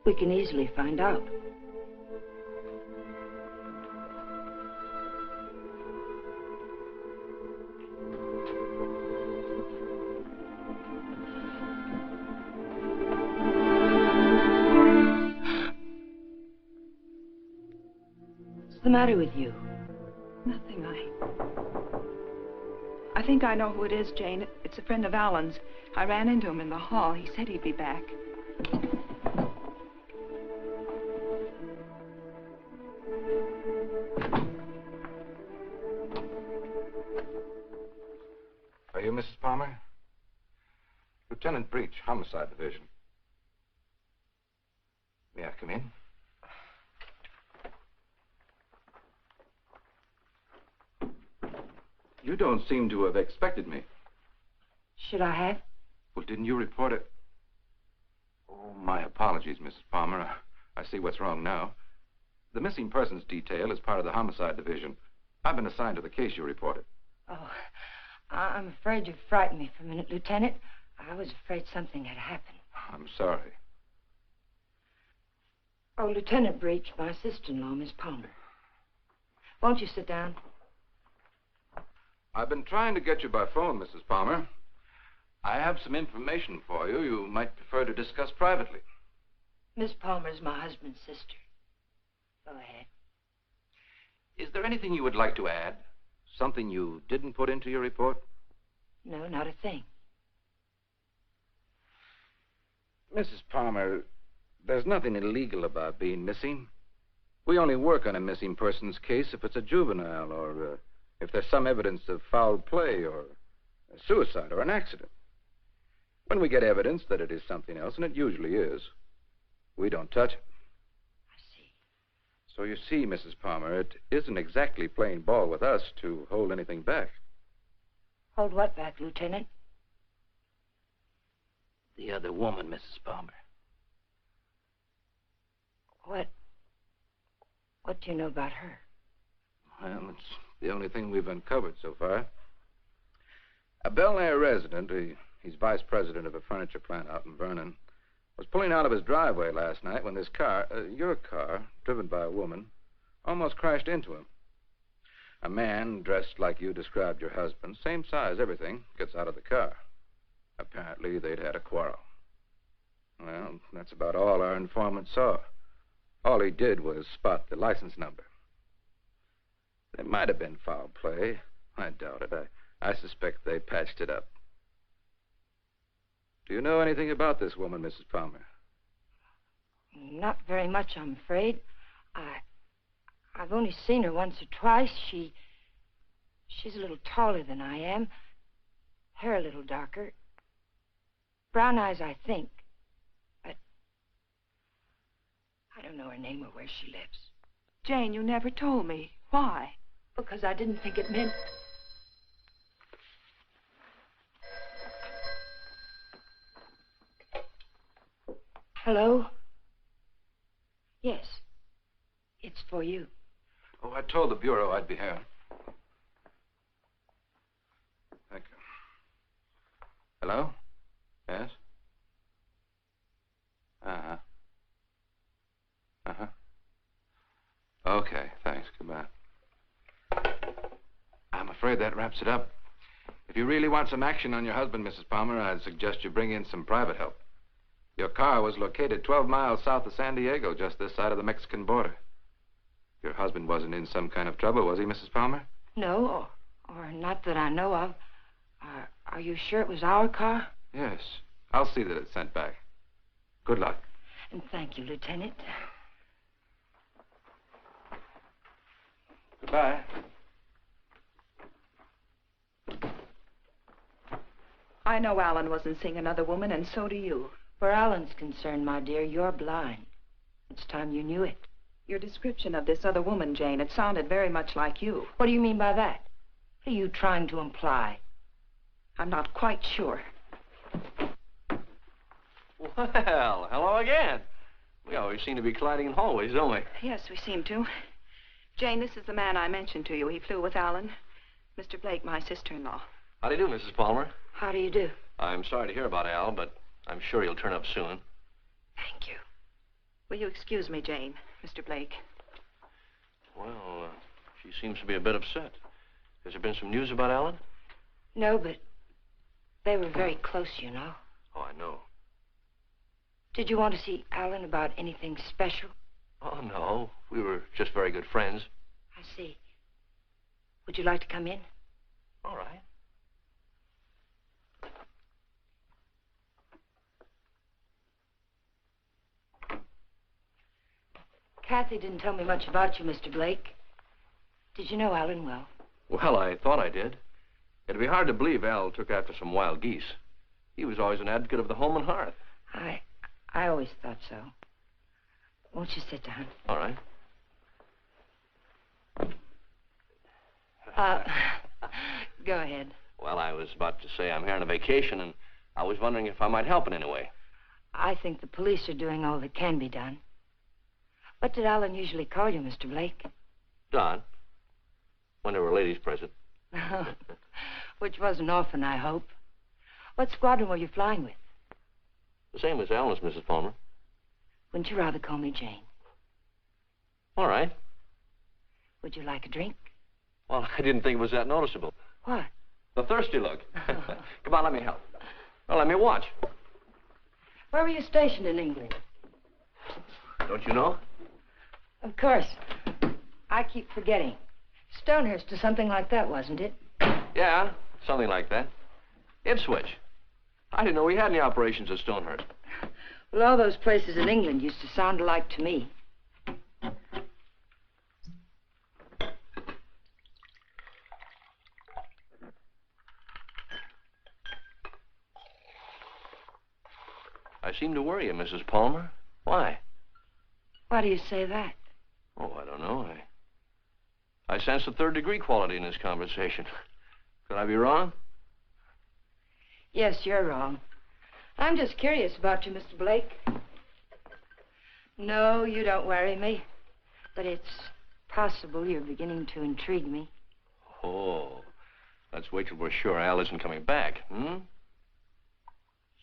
We can easily find out. the matter with you? Nothing. I think I know who it is, Jane. It's a friend of Alan's. I ran into him in the hall. He said he'd be back. Are you Mrs. Palmer? Lieutenant Breach, Homicide Division. May I come in? You don't seem to have expected me. Should I have? Well, didn't you report it? Oh, my apologies, Mrs. Palmer. I see what's wrong now. The missing persons detail is part of the Homicide Division. I've been assigned to the case you reported. Oh, I'm afraid you frightened me for a minute, Lieutenant. I was afraid something had happened. I'm sorry. Oh, Lieutenant Breach, my sister-in-law, Miss Palmer. Won't you sit down? I've been trying to get you by phone, Mrs. Palmer. I have some information for you you might prefer to discuss privately. Miss Palmer's my husband's sister. Go ahead. Is there anything you would like to add? Something you didn't put into your report? No, not a thing. Mrs. Palmer, there's nothing illegal about being missing. We only work on a missing person's case if it's a juvenile or if there's some evidence of foul play or a suicide or an accident. When we get evidence that it is something else, and it usually is, we don't touch it. I see. So you see, Mrs. Palmer, it isn't exactly playing ball with us to hold anything back. Hold what back, Lieutenant? The other woman, Mrs. Palmer. What do you know about her? Well, it's the only thing we've uncovered so far. A Bel Air resident, he's vice president of a furniture plant out in Vernon, was pulling out of his driveway last night when this car, your car, driven by a woman, almost crashed into him. A man dressed like you described your husband, same size, everything, gets out of the car. Apparently, they'd had a quarrel. Well, that's about all our informant saw. All he did was spot the license number. There might have been foul play. I doubt it. I suspect they patched it up. Do you know anything about this woman, Mrs. Palmer? Not very much, I'm afraid. I've only seen her once or twice. She's a little taller than I am. Hair a little darker. Brown eyes, I think. But I don't know her name or where she lives. Jane, you never told me. Why? Because I didn't think it meant... Hello? Yes. It's for you. Oh, I told the Bureau I'd be here. Thank you. Hello? Yes? Uh-huh. Uh-huh. Okay, thanks. Goodbye. I'm afraid that wraps it up. If you really want some action on your husband, Mrs. Palmer, I'd suggest you bring in some private help. Your car was located 12 miles south of San Diego, just this side of the Mexican border. Your husband wasn't in some kind of trouble, was he, Mrs. Palmer? No, or not that I know of. Are you sure it was our car? Yes. I'll see that it's sent back. Good luck. And thank you, Lieutenant. Goodbye. I know Alan wasn't seeing another woman, and so do you. Where Alan's concerned, my dear, you're blind. It's time you knew it. Your description of this other woman, Jane, it sounded very much like you. What do you mean by that? What are you trying to imply? I'm not quite sure. Well, hello again. We always seem to be colliding in hallways, don't we? Yes, we seem to. Jane, this is the man I mentioned to you. He flew with Alan. Mr. Blake, my sister-in-law. How do you do, Mrs. Palmer? How do you do? I'm sorry to hear about Al, but I'm sure he'll turn up soon. Thank you. Will you excuse me, Jane, Mr. Blake? Well, she seems to be a bit upset. Has there been some news about Alan? No, but they were very close, you know. Oh, I know. Did you want to see Alan about anything special? Oh, no. We were just very good friends. see. Would you like to come in? All right. Kathy didn't tell me much about you, Mr. Blake. Did you know Alan well? Well, I thought I did. It'd be hard to believe Al took after some wild geese. He was always an advocate of the home and hearth. I always thought so. Won't you sit down? All right. Go ahead. Well, I was about to say I'm here on a vacation, and I was wondering if I might help in any way. I think the police are doing all that can be done. What did Alan usually call you, Mr. Blake? Don. When there were ladies present. Which wasn't often, I hope. What squadron were you flying with? The same as Alan's, Mrs. Palmer. Wouldn't you rather call me Jane? All right. Would you like a drink? Well, I didn't think it was that noticeable. What? The thirsty look. Come on, let me help. Well, let me watch. Where were you stationed in England? Don't you know? Of course. I keep forgetting. Stonehurst or something like that, wasn't it? Yeah, something like that. Ipswich. I didn't know we had any operations at Stonehurst. Well, all those places in England used to sound alike to me. I seem to worry you, Mrs. Palmer. Why? Why do you say that? Oh, I don't know. I sense a third-degree quality in this conversation. Could I be wrong? Yes, you're wrong. I'm just curious about you, Mr. Blake. No, you don't worry me. But it's possible you're beginning to intrigue me. Oh, let's wait till we're sure Al isn't coming back, hmm?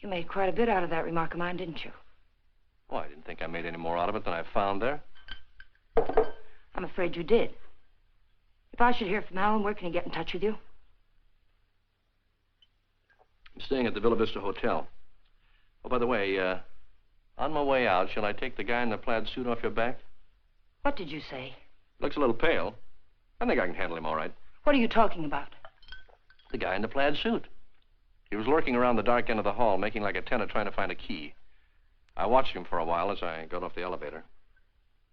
You made quite a bit out of that remark of mine, didn't you? Oh, I didn't think I made any more out of it than I found there. I'm afraid you did. If I should hear from Alan, where can he get in touch with you? I'm staying at the Villa Vista Hotel. Oh, by the way, on my way out, shall I take the guy in the plaid suit off your back? What did you say? Looks a little pale. I think I can handle him all right. What are you talking about? The guy in the plaid suit. He was lurking around the dark end of the hall, making like a tenant trying to find a key. I watched him for a while as I got off the elevator.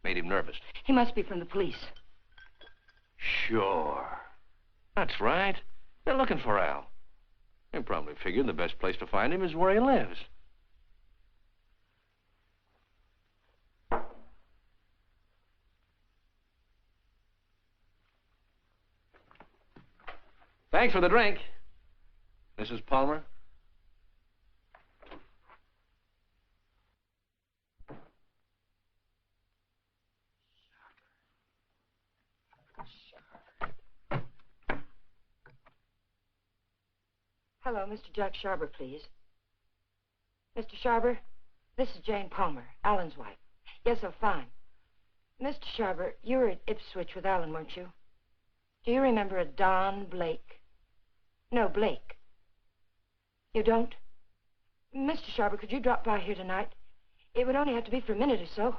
Made him nervous. He must be from the police. Sure. That's right. They're looking for Al. They probably figured the best place to find him is where he lives. Thanks for the drink, Mrs. Palmer. Hello, Mr. Jack Sharber, please. Mr. Sharber, this is Jane Palmer, Alan's wife. Yes, oh, fine. Mr. Sharber, you were at Ipswich with Alan, weren't you? Do you remember a Don Blake? No, Blake. You don't? Mr. Sharber, could you drop by here tonight? It would only have to be for a minute or so.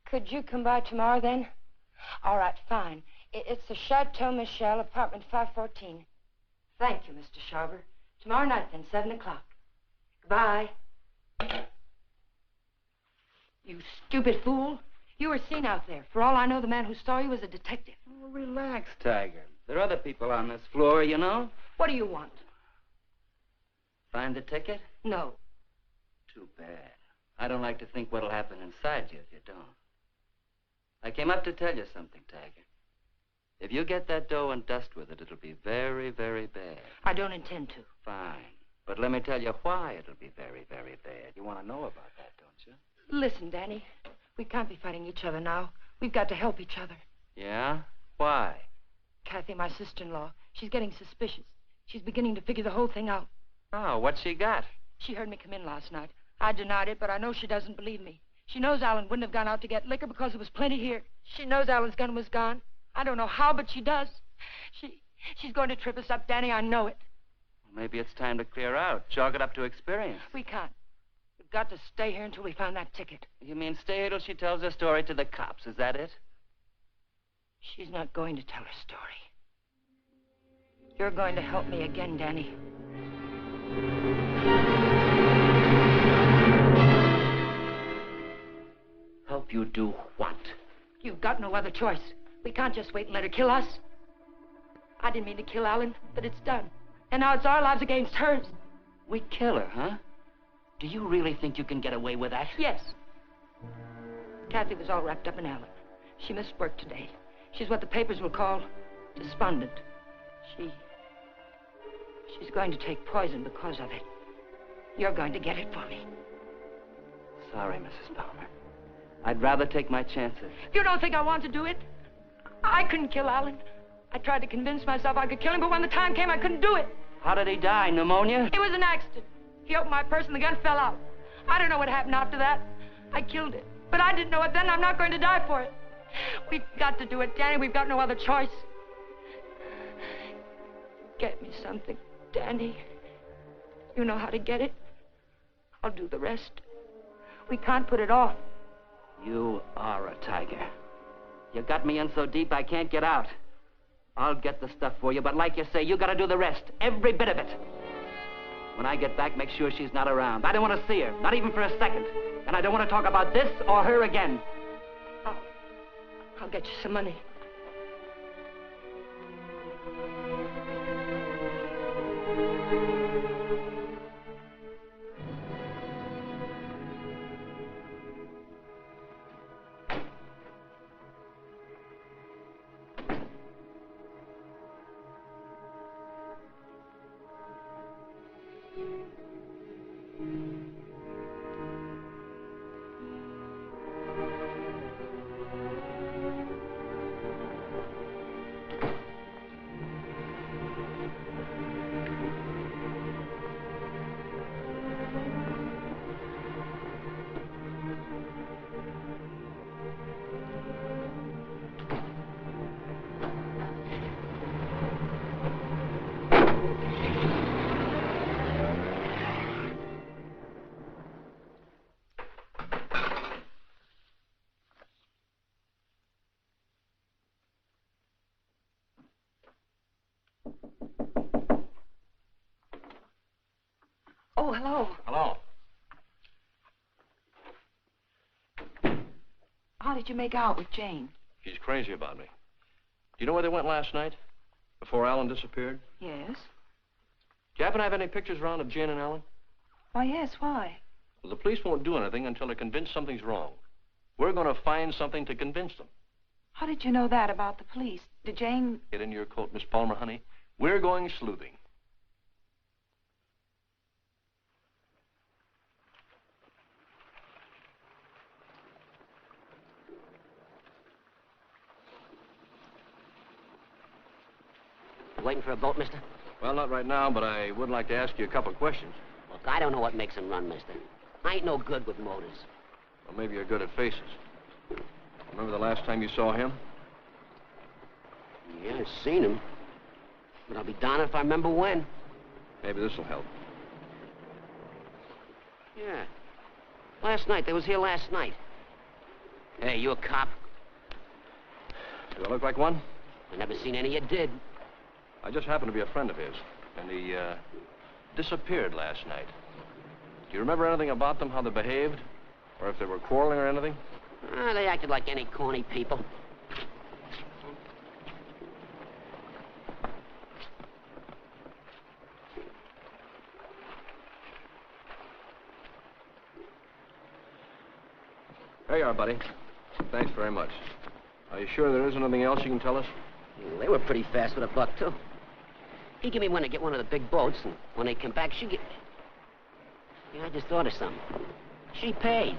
Could you come by tomorrow, then? All right, fine. It's the Chateau Michel, apartment 514. Thank you, Mr. Sharber. Tomorrow night, then, 7 o'clock. Goodbye. You stupid fool. You were seen out there. For all I know, the man who saw you was a detective. Oh, relax, Tiger. There are other people on this floor, you know. What do you want? Find the ticket? No. Too bad. I don't like to think what'll happen inside you if you don't. I came up to tell you something, Tiger. If you get that dough and dust with it, it'll be very, very bad. I don't intend to. Fine. But let me tell you why it'll be very, very bad. You want to know about that, don't you? Listen, Danny. We can't be fighting each other now. We've got to help each other. Yeah? Why? Kathy, my sister-in-law, she's getting suspicious. She's beginning to figure the whole thing out. Oh, what's she got? She heard me come in last night. I denied it, but I know she doesn't believe me. She knows Alan wouldn't have gone out to get liquor because there was plenty here. She knows Alan's gun was gone. I don't know how, but she does. She's going to trip us up, Danny. I know it. Well, maybe it's time to clear out. Chalk it up to experience. We can't. got to stay here until we find that ticket. You mean stay here till she tells her story to the cops, is that it? She's not going to tell her story. You're going to help me again, Danny. Help you do what? You've got no other choice. We can't just wait and let her kill us. I didn't mean to kill Alan, but it's done. And now it's our lives against hers. We kill her, huh? Do you really think you can get away with that? Yes. Kathy was all wrapped up in Alan. She missed work today. She's what the papers will call despondent. She's going to take poison because of it. You're going to get it for me. Sorry, Mrs. Palmer. I'd rather take my chances. You don't think I want to do it? I couldn't kill Alan. I tried to convince myself I could kill him, but when the time came, I couldn't do it. How did he die? Pneumonia? It was an accident. He opened my purse and the gun fell out. I don't know what happened after that. I killed it. But I didn't know it then. I'm not going to die for it. We've got to do it, Danny. We've got no other choice. Get me something, Danny. You know how to get it. I'll do the rest. We can't put it off. You are a tiger. You got me in so deep I can't get out. I'll get the stuff for you, but like you say, you gotta do the rest. Every bit of it. When I get back, make sure she's not around. I don't want to see her, not even for a second. And I don't want to talk about this or her again. I'll get you some money. Oh, hello. Hello. How did you make out with Jane? She's crazy about me. Do you know where they went last night? Before Alan disappeared? Yes. Do you happen to have any pictures around of Jane and Alan? Why, yes, why? Well, the police won't do anything until they're convinced something's wrong. We're going to find something to convince them. How did you know that about the police? Did Jane... Get in your coat, Miss Palmer, honey. We're going sleuthing. Waiting for a boat, mister? Well, not right now, but I would like to ask you a couple of questions. Look, I don't know what makes them run, mister. I ain't no good with motors. Well, maybe you're good at faces. Remember the last time you saw him? Yeah, I've seen him. But I'll be darned if I remember when. Maybe this will help. Yeah. Last night. They was here last night. Hey, you a cop? Do I look like one? I never seen any you did. I just happened to be a friend of his, and he disappeared last night. Do you remember anything about them, how they behaved? Or if they were quarreling or anything? They acted like any corny people. There you are, buddy. Thanks very much. Are you sure there isn't anything else you can tell us? Well, they were pretty fast with a buck, too. He gave me one to get one of the big boats, and when they came back, she get... Yeah, I just thought of something. She paid.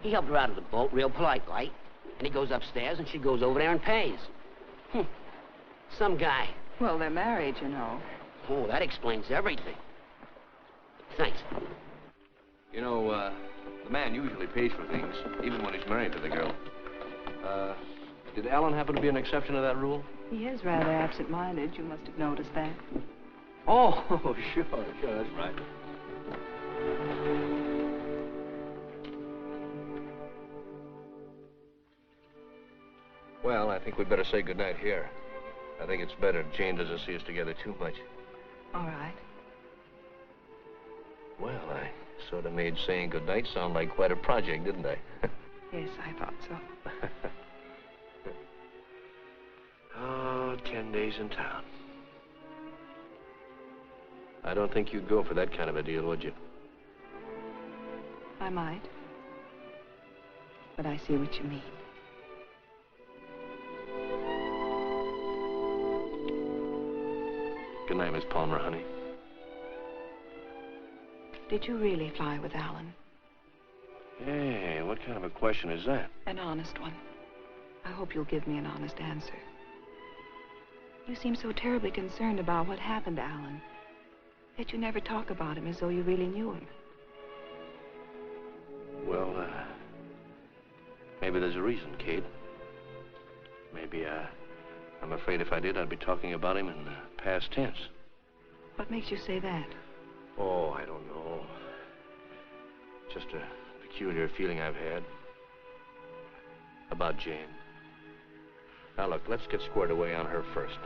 He helped her out of the boat, real polite, like. And he goes upstairs, and she goes over there and pays. Some guy. Well, they're married, you know. Oh, that explains everything. Thanks. You know, the man usually pays for things, even when he's married to the girl. Did Alan happen to be an exception to that rule? He is rather absent-minded. You must have noticed that. Oh, sure, that's right. Well, I think we'd better say goodnight here. I think it's better if Jane doesn't see us together too much. All right. Well, I sort of made saying goodnight sound like quite a project, didn't I? Yes, I thought so. Oh, 10 days in town. I don't think you'd go for that kind of a deal, would you? I might. But I see what you mean. Good night, Miss Palmer, honey. Did you really fly with Alan? Hey, what kind of a question is that? An honest one. I hope you'll give me an honest answer. You seem so terribly concerned about what happened to Alan. Yet you never talk about him as though you really knew him. Well, maybe there's a reason, Kate. Maybe, I'm afraid if I did, I'd be talking about him in the past tense. What makes you say that? Oh, I don't know. Just a peculiar feeling I've had about Jane. Now, look, let's get squared away on her first.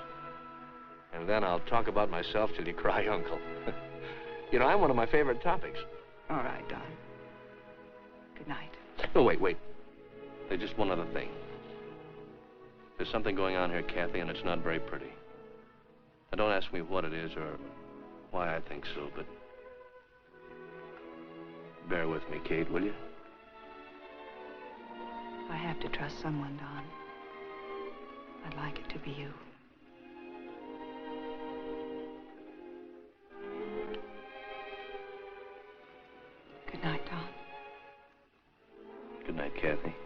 And then I'll talk about myself till you cry uncle. You know, I'm one of my favorite topics. All right, Don. Good night. No, wait. There's just one other thing. There's something going on here, Kathy, and it's not very pretty. Now, don't ask me what it is or why I think so, but bear with me, Kate, will you? I have to trust someone, Don. I'd like it to be you. Good night, Don. Good night, Kathy.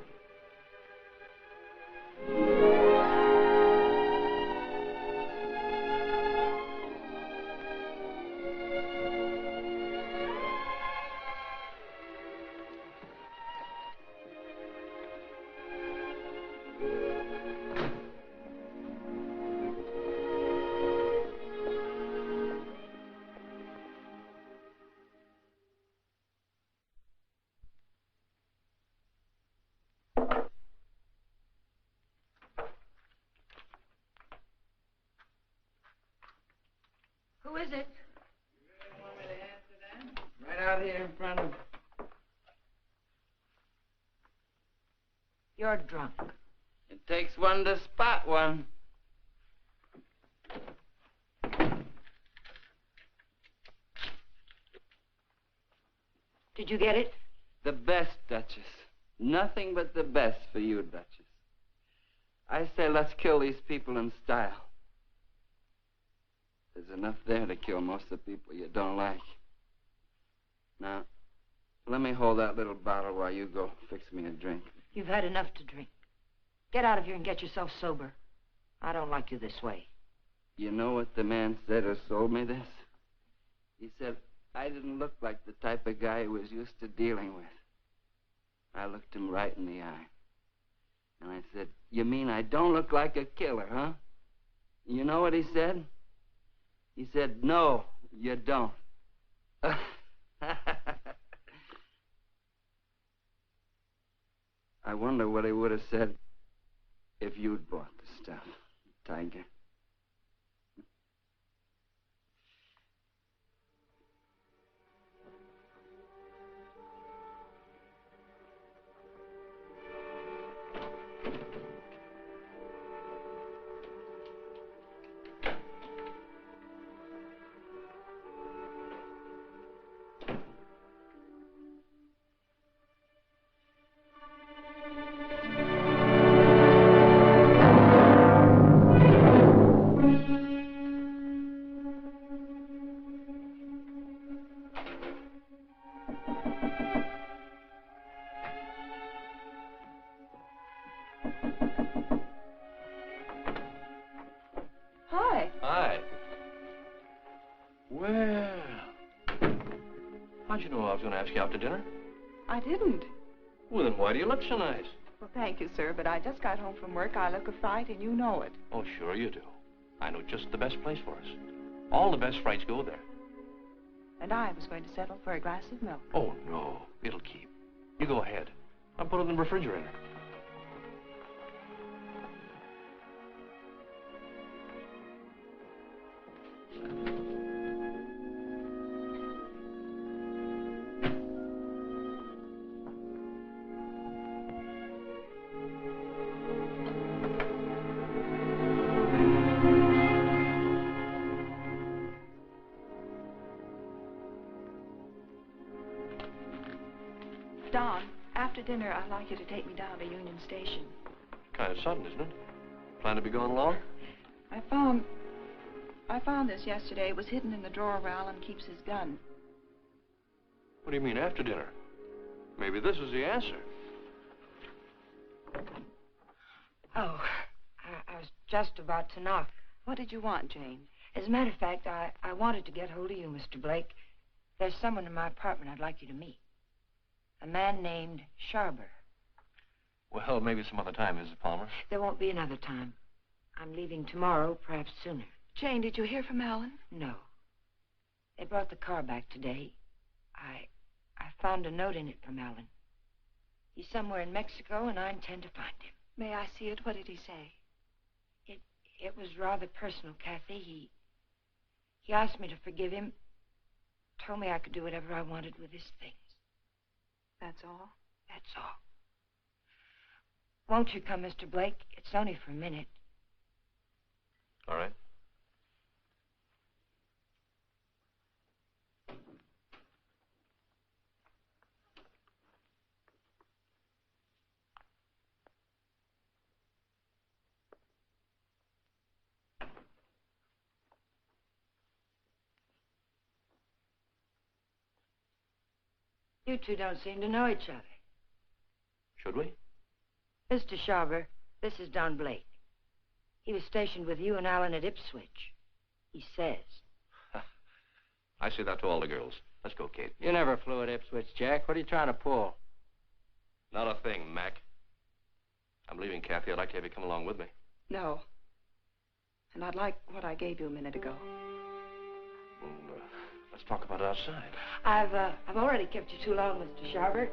Who is it? You really want me to answer that? Right out here in front of... You're drunk. It takes one to spot one. Did you get it? The best, Duchess. Nothing but the best for you, Duchess. I say let's kill these people in style. There's enough there to kill most of the people you don't like. Now, let me hold that little bottle while you go fix me a drink. You've had enough to drink. Get out of here and get yourself sober. I don't like you this way. You know what the man said who sold me this? He said I didn't look like the type of guy he was used to dealing with. I looked him right in the eye. And I said, you mean I don't look like a killer, huh? You know what he said? He said, no, you don't. I wonder what he would have said if you'd bought the stuff, Tiger. How'd you know I was going to ask you out to dinner? I didn't. Well, then why do you look so nice? Well, thank you, sir, but I just got home from work. I look a fright, and you know it. Oh, sure you do. I know just the best place for us. All the best frights go there. And I was going to settle for a glass of milk. Oh, no. It'll keep. You go ahead. I'll put it in the refrigerator. Don, after dinner, I'd like you to take me down to Union Station. Kind of sudden, isn't it? Plan to be going long? I found this yesterday. It was hidden in the drawer where Alan keeps his gun. What do you mean, after dinner? Maybe this is the answer. Oh, I was just about to knock. What did you want, Jane? As a matter of fact, I wanted to get hold of you, Mr. Blake. There's someone in my apartment I'd like you to meet. A man named Sharber. Well, maybe some other time, Mrs. Palmer. There won't be another time. I'm leaving tomorrow, perhaps sooner. Jane, did you hear from Alan? No. They brought the car back today. I found a note in it from Alan. He's somewhere in Mexico, and I intend to find him. May I see it? What did he say? It was rather personal, Kathy. He asked me to forgive him. Told me I could do whatever I wanted with his things. That's all? That's all. Won't you come, Mr. Blake? It's only for a minute. All right. You two don't seem to know each other. Should we? Mr. Sharber, this is Don Blake. He was stationed with you and Alan at Ipswich. He says. I say that to all the girls. Let's go, Kate. You never flew at Ipswich, Jack. What are you trying to pull? Not a thing, Mac. I'm leaving, Kathy. I'd like to have you come along with me. No. And I'd like what I gave you a minute ago. Well, let's talk about it outside. I've already kept you too long, Mr. Sharber.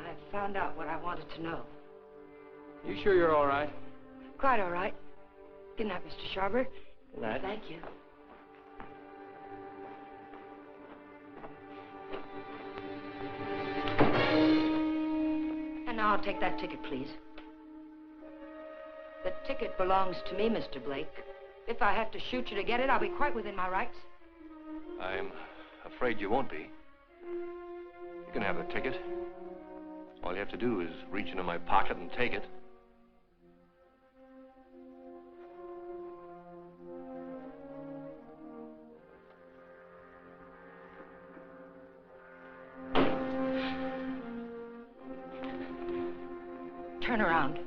I've found out what I wanted to know. You sure you're all right? Quite all right. Good night, Mr. Sharber. Good night. Thank you. And now I'll take that ticket, please. The ticket belongs to me, Mr. Blake. If I have to shoot you to get it, I'll be quite within my rights. I'm afraid you won't be. You can have the ticket. All you have to do is reach into my pocket and take it. Turn around.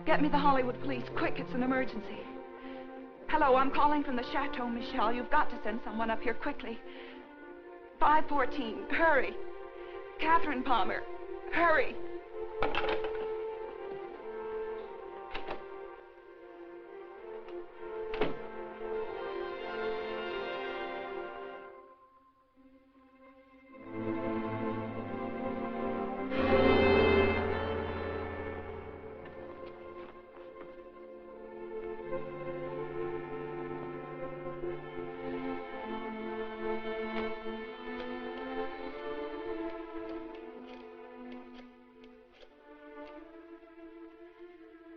Get me the Hollywood police, quick, it's an emergency. Hello, I'm calling from the Chateau Michel. You've got to send someone up here quickly. 514, hurry. Catherine Palmer, hurry.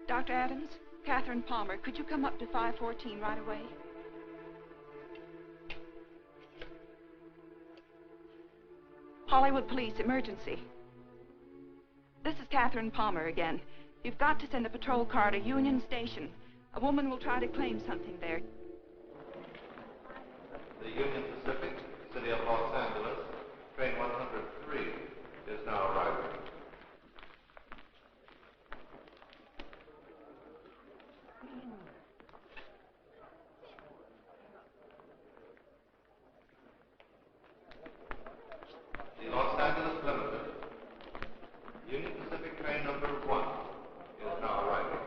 Dr. Adams, Catherine Palmer, could you come up to 514 right away? Hollywood police, emergency. This is Catherine Palmer again. You've got to send a patrol car to Union Station. A woman will try to claim something there. The Union Pacific, City of Los Angeles, train 103 is now arriving. The Los Angeles Limited, Union Pacific train number 1 is now arriving.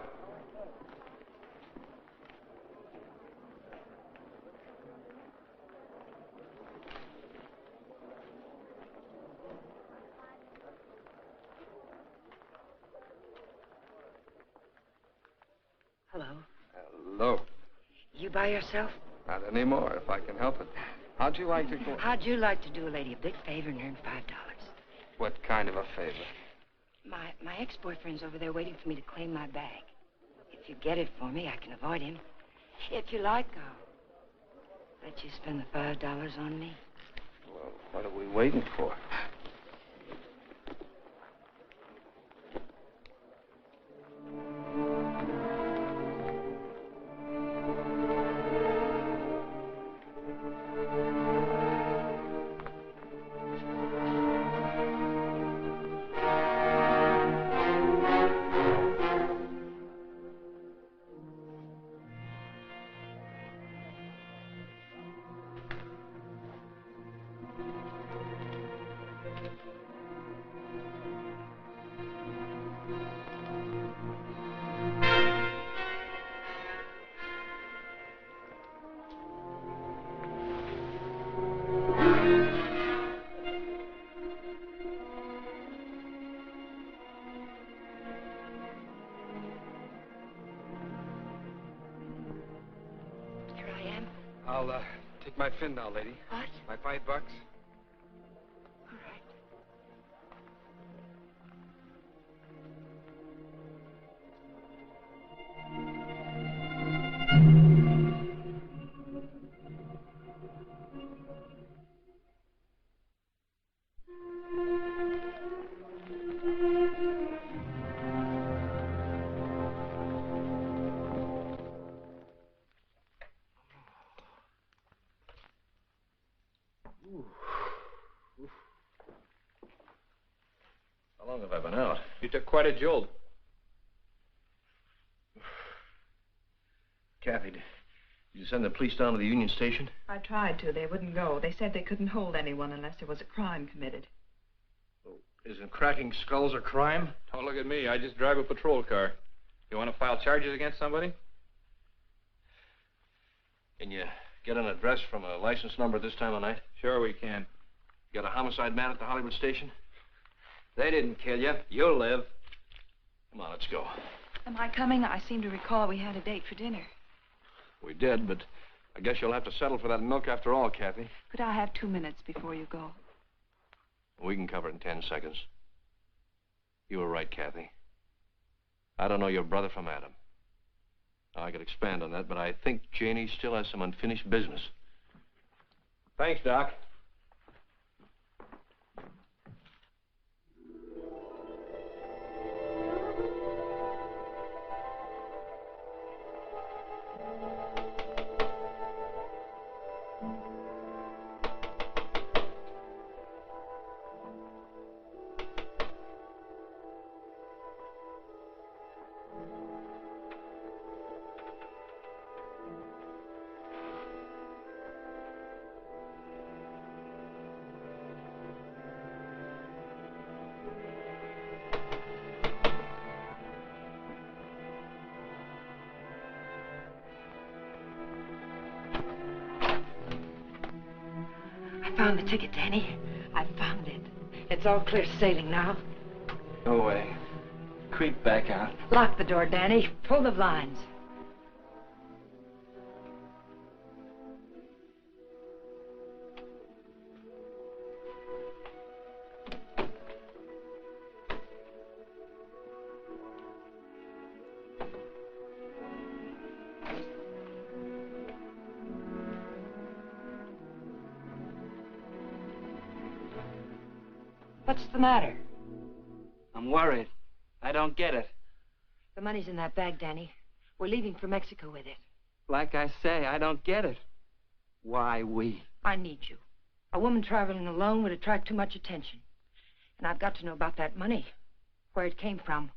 Hello. Hello. You by yourself? Not anymore, if I can help it. How'd you like to go? How'd you like to do a lady a big favor and earn $5? What kind of a favor? My ex-boyfriend's over there waiting for me to claim my bag. If you get it for me, I can avoid him. If you like, I'll let you spend the $5 on me. Well, what are we waiting for? I'll take my fin now, lady. What? My $5. All right. How long have I been out? You took quite a jolt. Kathy, did you send the police down to the Union Station? I tried to. They wouldn't go. They said they couldn't hold anyone unless there was a crime committed. Well, isn't cracking skulls a crime? Don't look at me. I just drive a patrol car. You want to file charges against somebody? Can you get an address from a license number this time of night? Sure we can. You got a homicide man at the Hollywood station? They didn't kill you. You'll live. Come on, let's go. Am I coming? I seem to recall we had a date for dinner. We did, but I guess you'll have to settle for that milk after all, Kathy. Could I have 2 minutes before you go? We can cover it in 10 seconds. You were right, Kathy. I don't know your brother from Adam. I could expand on that, but I think Janie still has some unfinished business. Thanks, Doc. I found the ticket, Danny. I found it. It's all clear sailing now. Go away. Creep back out. Lock the door, Danny. Pull the blinds. What's the matter? I'm worried. I don't get it. The money's in that bag, Danny. We're leaving for Mexico with it. Like I say, I don't get it. Why we? I need you. A woman traveling alone would attract too much attention. And I've got to know about that money. Where it came from.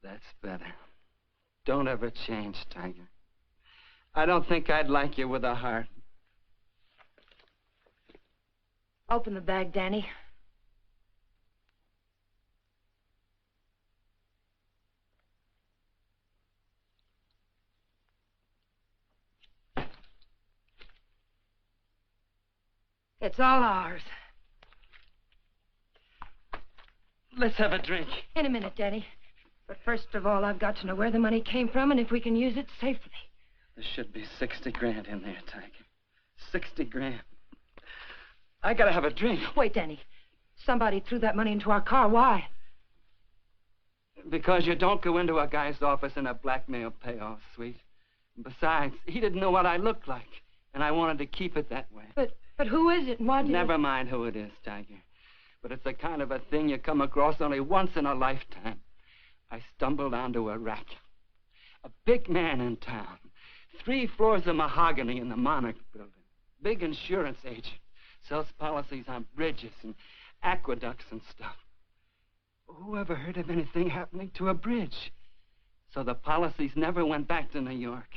That's better. Don't ever change, Tiger. I don't think I'd like you with a heart. Open the bag, Danny. It's all ours. Let's have a drink. In a minute, Danny. But first of all, I've got to know where the money came from and if we can use it safely. There should be 60 grand in there, Tiger. 60 grand. I gotta have a drink. Wait, Danny. Somebody threw that money into our car. Why? Because you don't go into a guy's office in a blackmail payoff suite. Besides, he didn't know what I looked like, and I wanted to keep it that way. But who is it and why did Never mind who it is, Tiger. But it's the kind of a thing you come across only once in a lifetime. I stumbled onto a rat. A big man in town. 3 floors of mahogany in the Monarch building. Big insurance agent. Sells policies on bridges and aqueducts and stuff. Who ever heard of anything happening to a bridge? So the policies never went back to New York.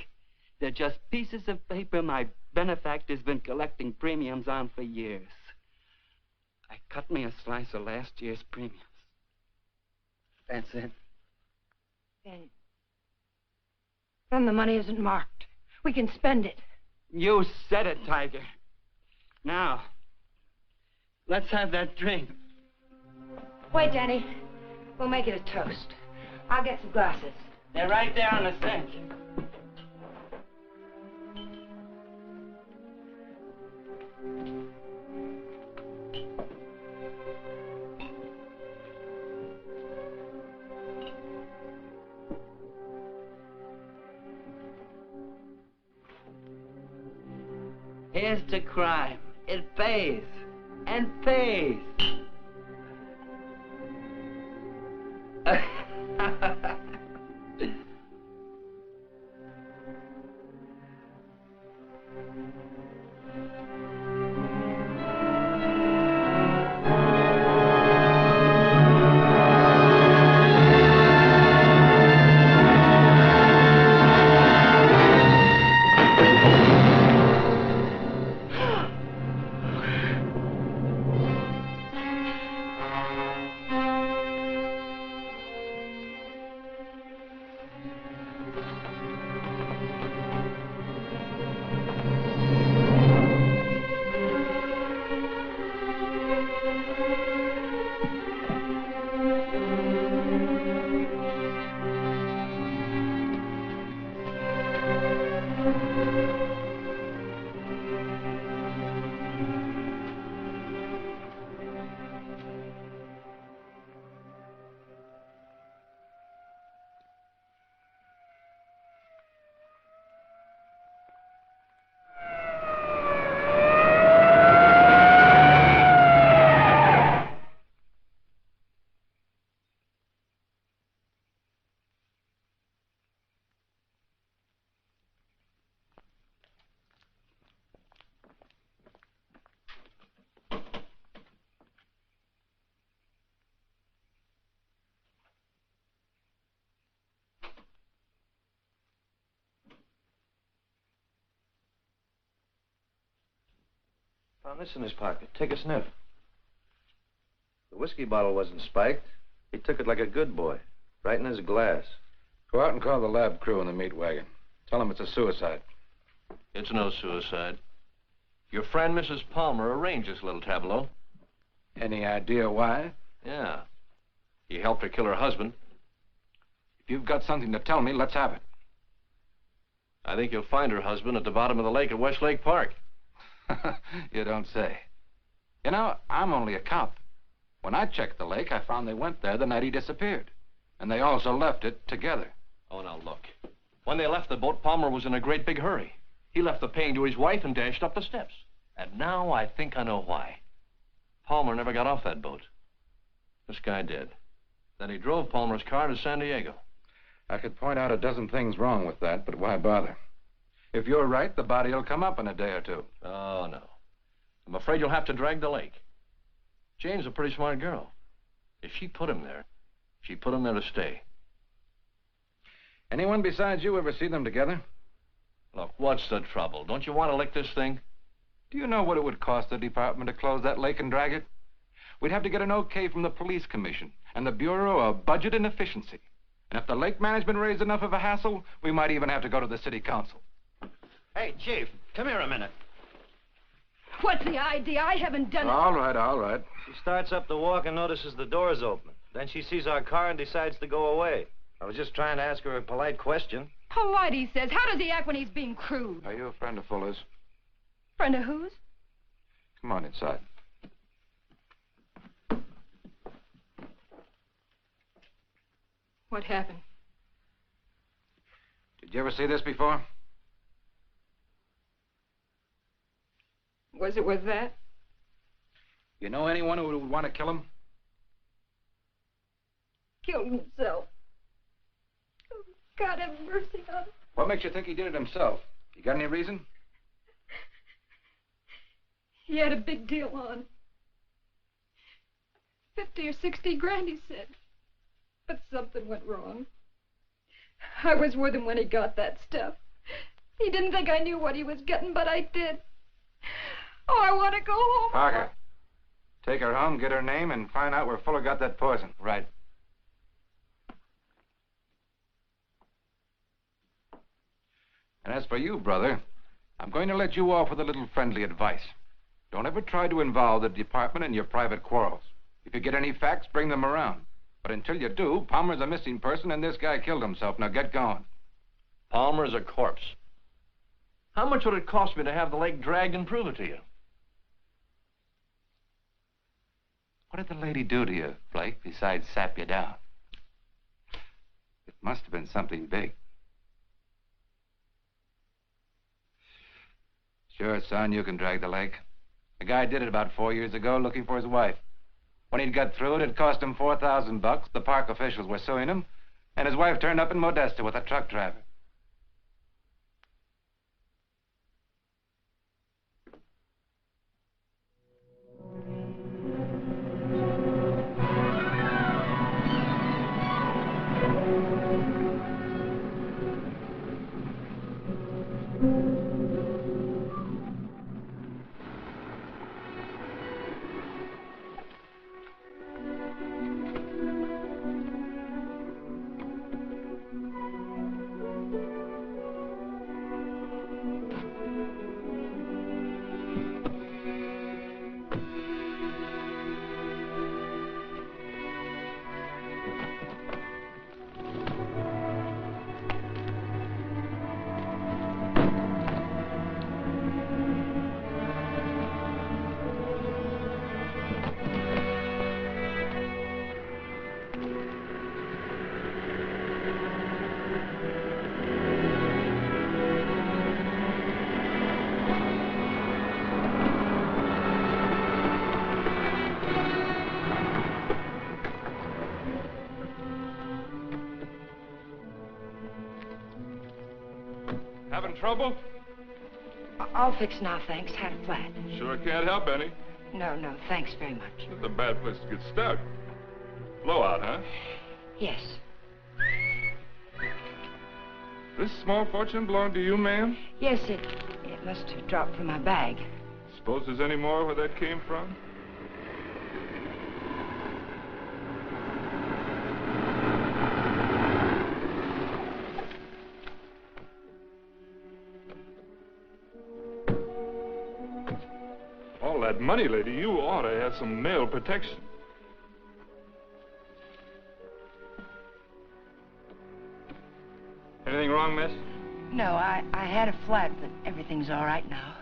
They're just pieces of paper my benefactor's been collecting premiums on for years. I cut me a slice of last year's premiums. That's it. Then the money isn't marked. We can spend it. You said it, Tiger. Now, let's have that drink. Wait, Danny. We'll make it a toast. I'll get some glasses. They're right there on the sink. Here's to crime. It pays. And pays. Found this in his pocket. Take a sniff. The whiskey bottle wasn't spiked. He took it like a good boy, right in his glass. Go out and call the lab crew in the meat wagon. Tell them it's a suicide. It's no suicide. Your friend, Mrs. Palmer, arranged this little tableau. Any idea why? Yeah. He helped her kill her husband. If you've got something to tell me, let's have it. I think you'll find her husband at the bottom of the lake at Westlake Park. You don't say. You know, I'm only a cop. When I checked the lake, I found they went there the night he disappeared. And they also left it together. Oh, now look. When they left the boat, Palmer was in a great big hurry. He left the paying to his wife and dashed up the steps. And now I think I know why. Palmer never got off that boat. This guy did. Then he drove Palmer's car to San Diego. I could point out a dozen things wrong with that, but why bother? If you're right, the body will come up in a day or two. Oh, no. I'm afraid you'll have to drag the lake. Jane's a pretty smart girl. If she put him there, she put him there to stay. Anyone besides you ever see them together? Look, what's the trouble? Don't you want to lick this thing? Do you know what it would cost the department to close that lake and drag it? We'd have to get an okay from the police commission and the Bureau of Budget and Efficiency. And if the lake management raised enough of a hassle, we might even have to go to the city council. Hey, Chief, come here a minute. What's the idea? I haven't done it. All right, all right. She starts up the walk and notices the door's open. Then she sees our car and decides to go away. I was just trying to ask her a polite question. Polite, he says. How does he act when he's being crude? Are you a friend of Fuller's? Friend of whose? Come on inside. What happened? Did you ever see this before? Was it with that? You know anyone who would want to kill him? Killed himself. Oh, God have mercy on him. What makes you think he did it himself? You got any reason? He had a big deal on. 50 or 60 grand, he said. But something went wrong. I was with him when he got that stuff. He didn't think I knew what he was getting, but I did. Oh, I want to go home. Parker, take her home, get her name, and find out where Fuller got that poison. Right. And as for you, brother, I'm going to let you off with a little friendly advice. Don't ever try to involve the department in your private quarrels. If you get any facts, bring them around. But until you do, Palmer's a missing person and this guy killed himself. Now get going. Palmer's a corpse. How much would it cost me to have the leg dragged and prove it to you? What did the lady do to you, Blake, besides sap you down? It must have been something big. Sure, son, you can drag the leg. The guy did it about 4 years ago looking for his wife. When he'd got through it cost him $4,000. The park officials were suing him, and his wife turned up in Modesto with a truck driver. Having trouble? I'll fix now, thanks. Had a flat. Sure can't help any. No, thanks very much. It's a bad place to get stuck. Blowout, huh? Yes. This small fortune belong to you, ma'am? Yes, it must have dropped from my bag. Suppose there's any more where that came from? All that money, lady, you ought to have some mail protection. Anything wrong, miss? No, I had a flat, but everything's all right now.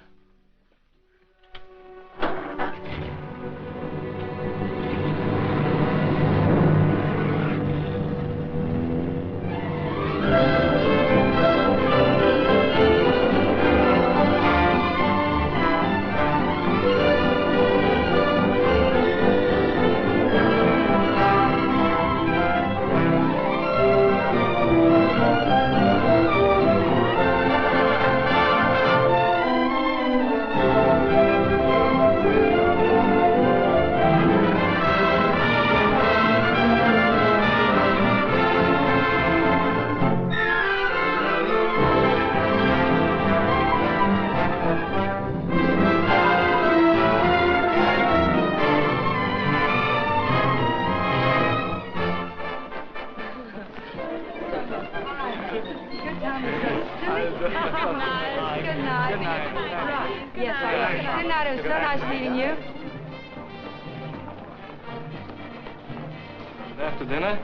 After dinner,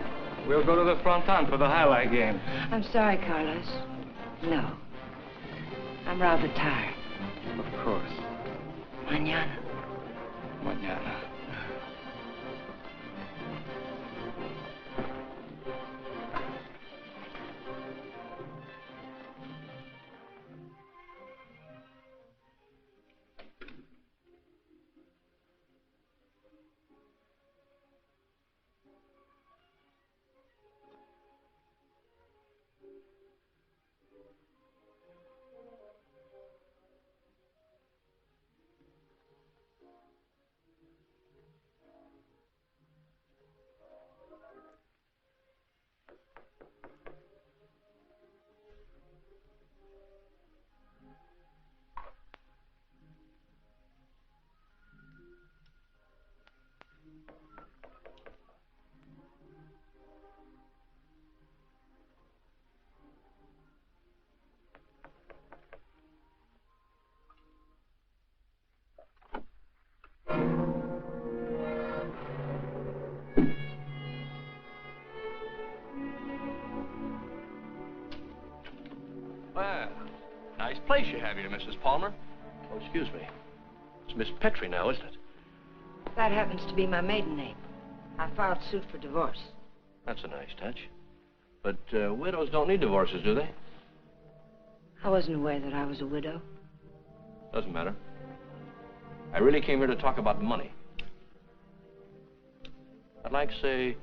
we'll go to the Fronton for the highlight game. I'm sorry, Carlos. No. I'm rather tired. Of course. Mañana. Well, nice place you have here, Mrs. Palmer. Oh, excuse me. It's Miss Petrie now, isn't it? That happens to be my maiden name. I filed suit for divorce. That's a nice touch. But widows don't need divorces, do they? I wasn't aware that I was a widow. Doesn't matter. I really came here to talk about money. I'd like, say,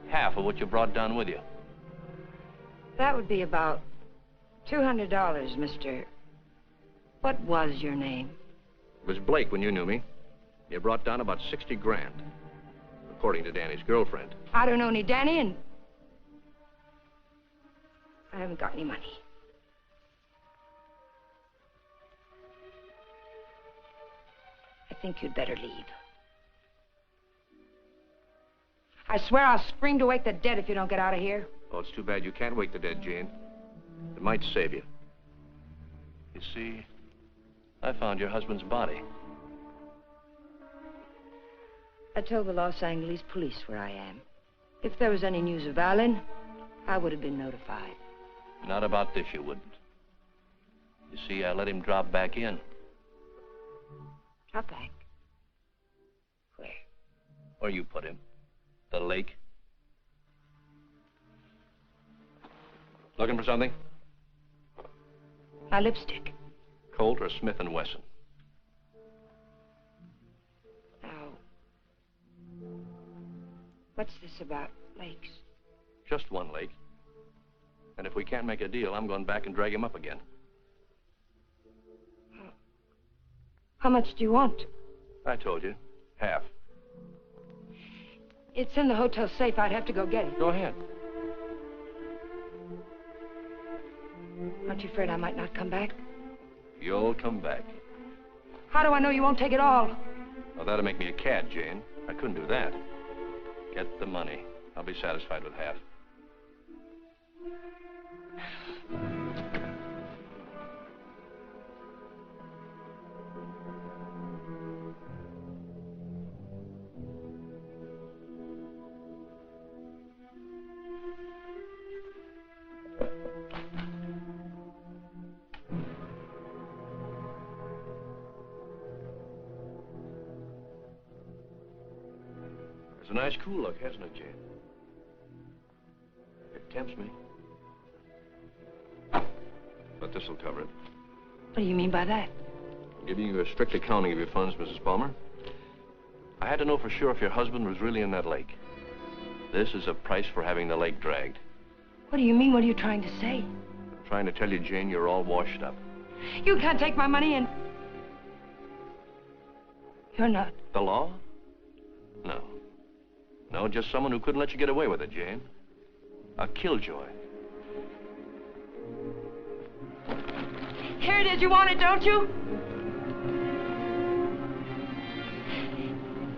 half of what you brought down with you. That would be about $200, Mr. What was your name? It was Blake when you knew me. You brought down about 60 grand, according to Danny's girlfriend. I don't know any Danny, and I haven't got any money. I think you'd better leave. I swear I'll scream to wake the dead if you don't get out of here. Oh, it's too bad you can't wake the dead, Jane. It might save you. You see, I found your husband's body. I told the Los Angeles police where I am. If there was any news of Alan, I would have been notified. Not about this, you wouldn't. You see, I let him drop back in. Drop back? Where? Where you put him. The lake. Looking for something? My lipstick. Colt or Smith & Wesson? Now, what's this about lakes? Just one lake. And if we can't make a deal, I'm going back and drag him up again. How much do you want? I told you. Half. It's in the hotel safe. I'd have to go get it. Go ahead. Aren't you afraid I might not come back? You'll come back. How do I know you won't take it all? Well, that'll make me a cad, Jane. I couldn't do that. Get the money. I'll be satisfied with half. It's a nice cool look, hasn't it, Jane? It tempts me. But this'll cover it. What do you mean by that? Giving you a strict accounting of your funds, Mrs. Palmer. I had to know for sure if your husband was really in that lake. This is a price for having the lake dragged. What do you mean? What are you trying to say? I'm trying to tell you, Jane, you're all washed up. You can't take my money and... You're not. The law? No. No, just someone who couldn't let you get away with it, Jane. A killjoy. Here it is. You want it, don't you?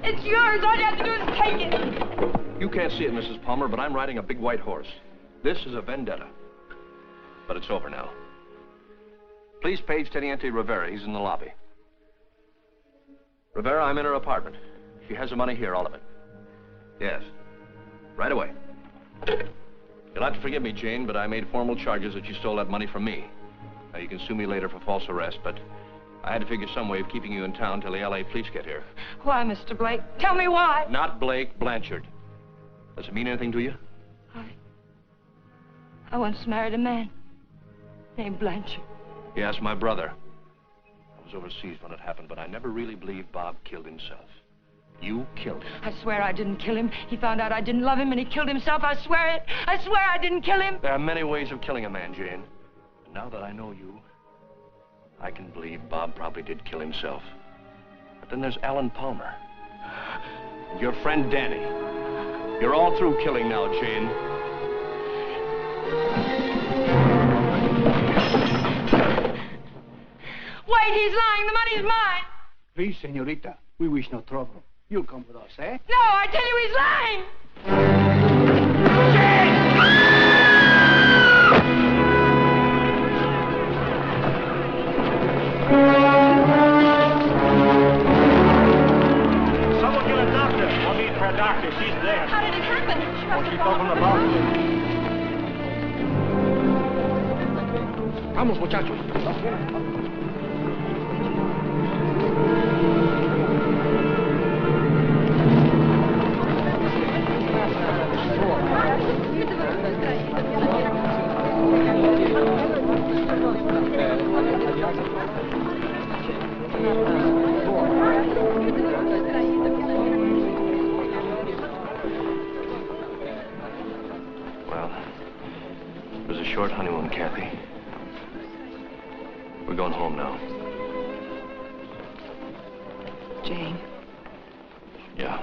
It's yours. All you have to do is take it. You can't see it, Mrs. Palmer, but I'm riding a big white horse. This is a vendetta. But it's over now. Please page Teniente Rivera. He's in the lobby. Rivera, I'm in her apartment. She has the money here, all of it. Yes. Right away. You'll have to forgive me, Jane, but I made formal charges that you stole that money from me. Now, you can sue me later for false arrest, but I had to figure some way of keeping you in town till the L.A. police get here. Why, Mr. Blake? Tell me why. Not Blake, Blanchard. Does it mean anything to you? I once married a man named Blanchard. Yes, my brother. I was overseas when it happened, but I never really believed Bob killed himself. You killed him. I swear I didn't kill him. He found out I didn't love him and he killed himself. I swear it. I swear I didn't kill him. There are many ways of killing a man, Jane. And now that I know you, I can believe Bob probably did kill himself. But then there's Alan Palmer. And your friend Danny. You're all through killing now, Jane. Wait, he's lying. The money's mine. Please, señorita. We wish no trouble. You'll come with us, eh? No, I tell you he's lying. Someone get a doctor. I'll meet for a doctor. She's there. How did it happen? Oh, she fell from the balcony. Vamos, muchachos. Well, it was a short honeymoon, Kathy. We're going home now. Jane. Yeah.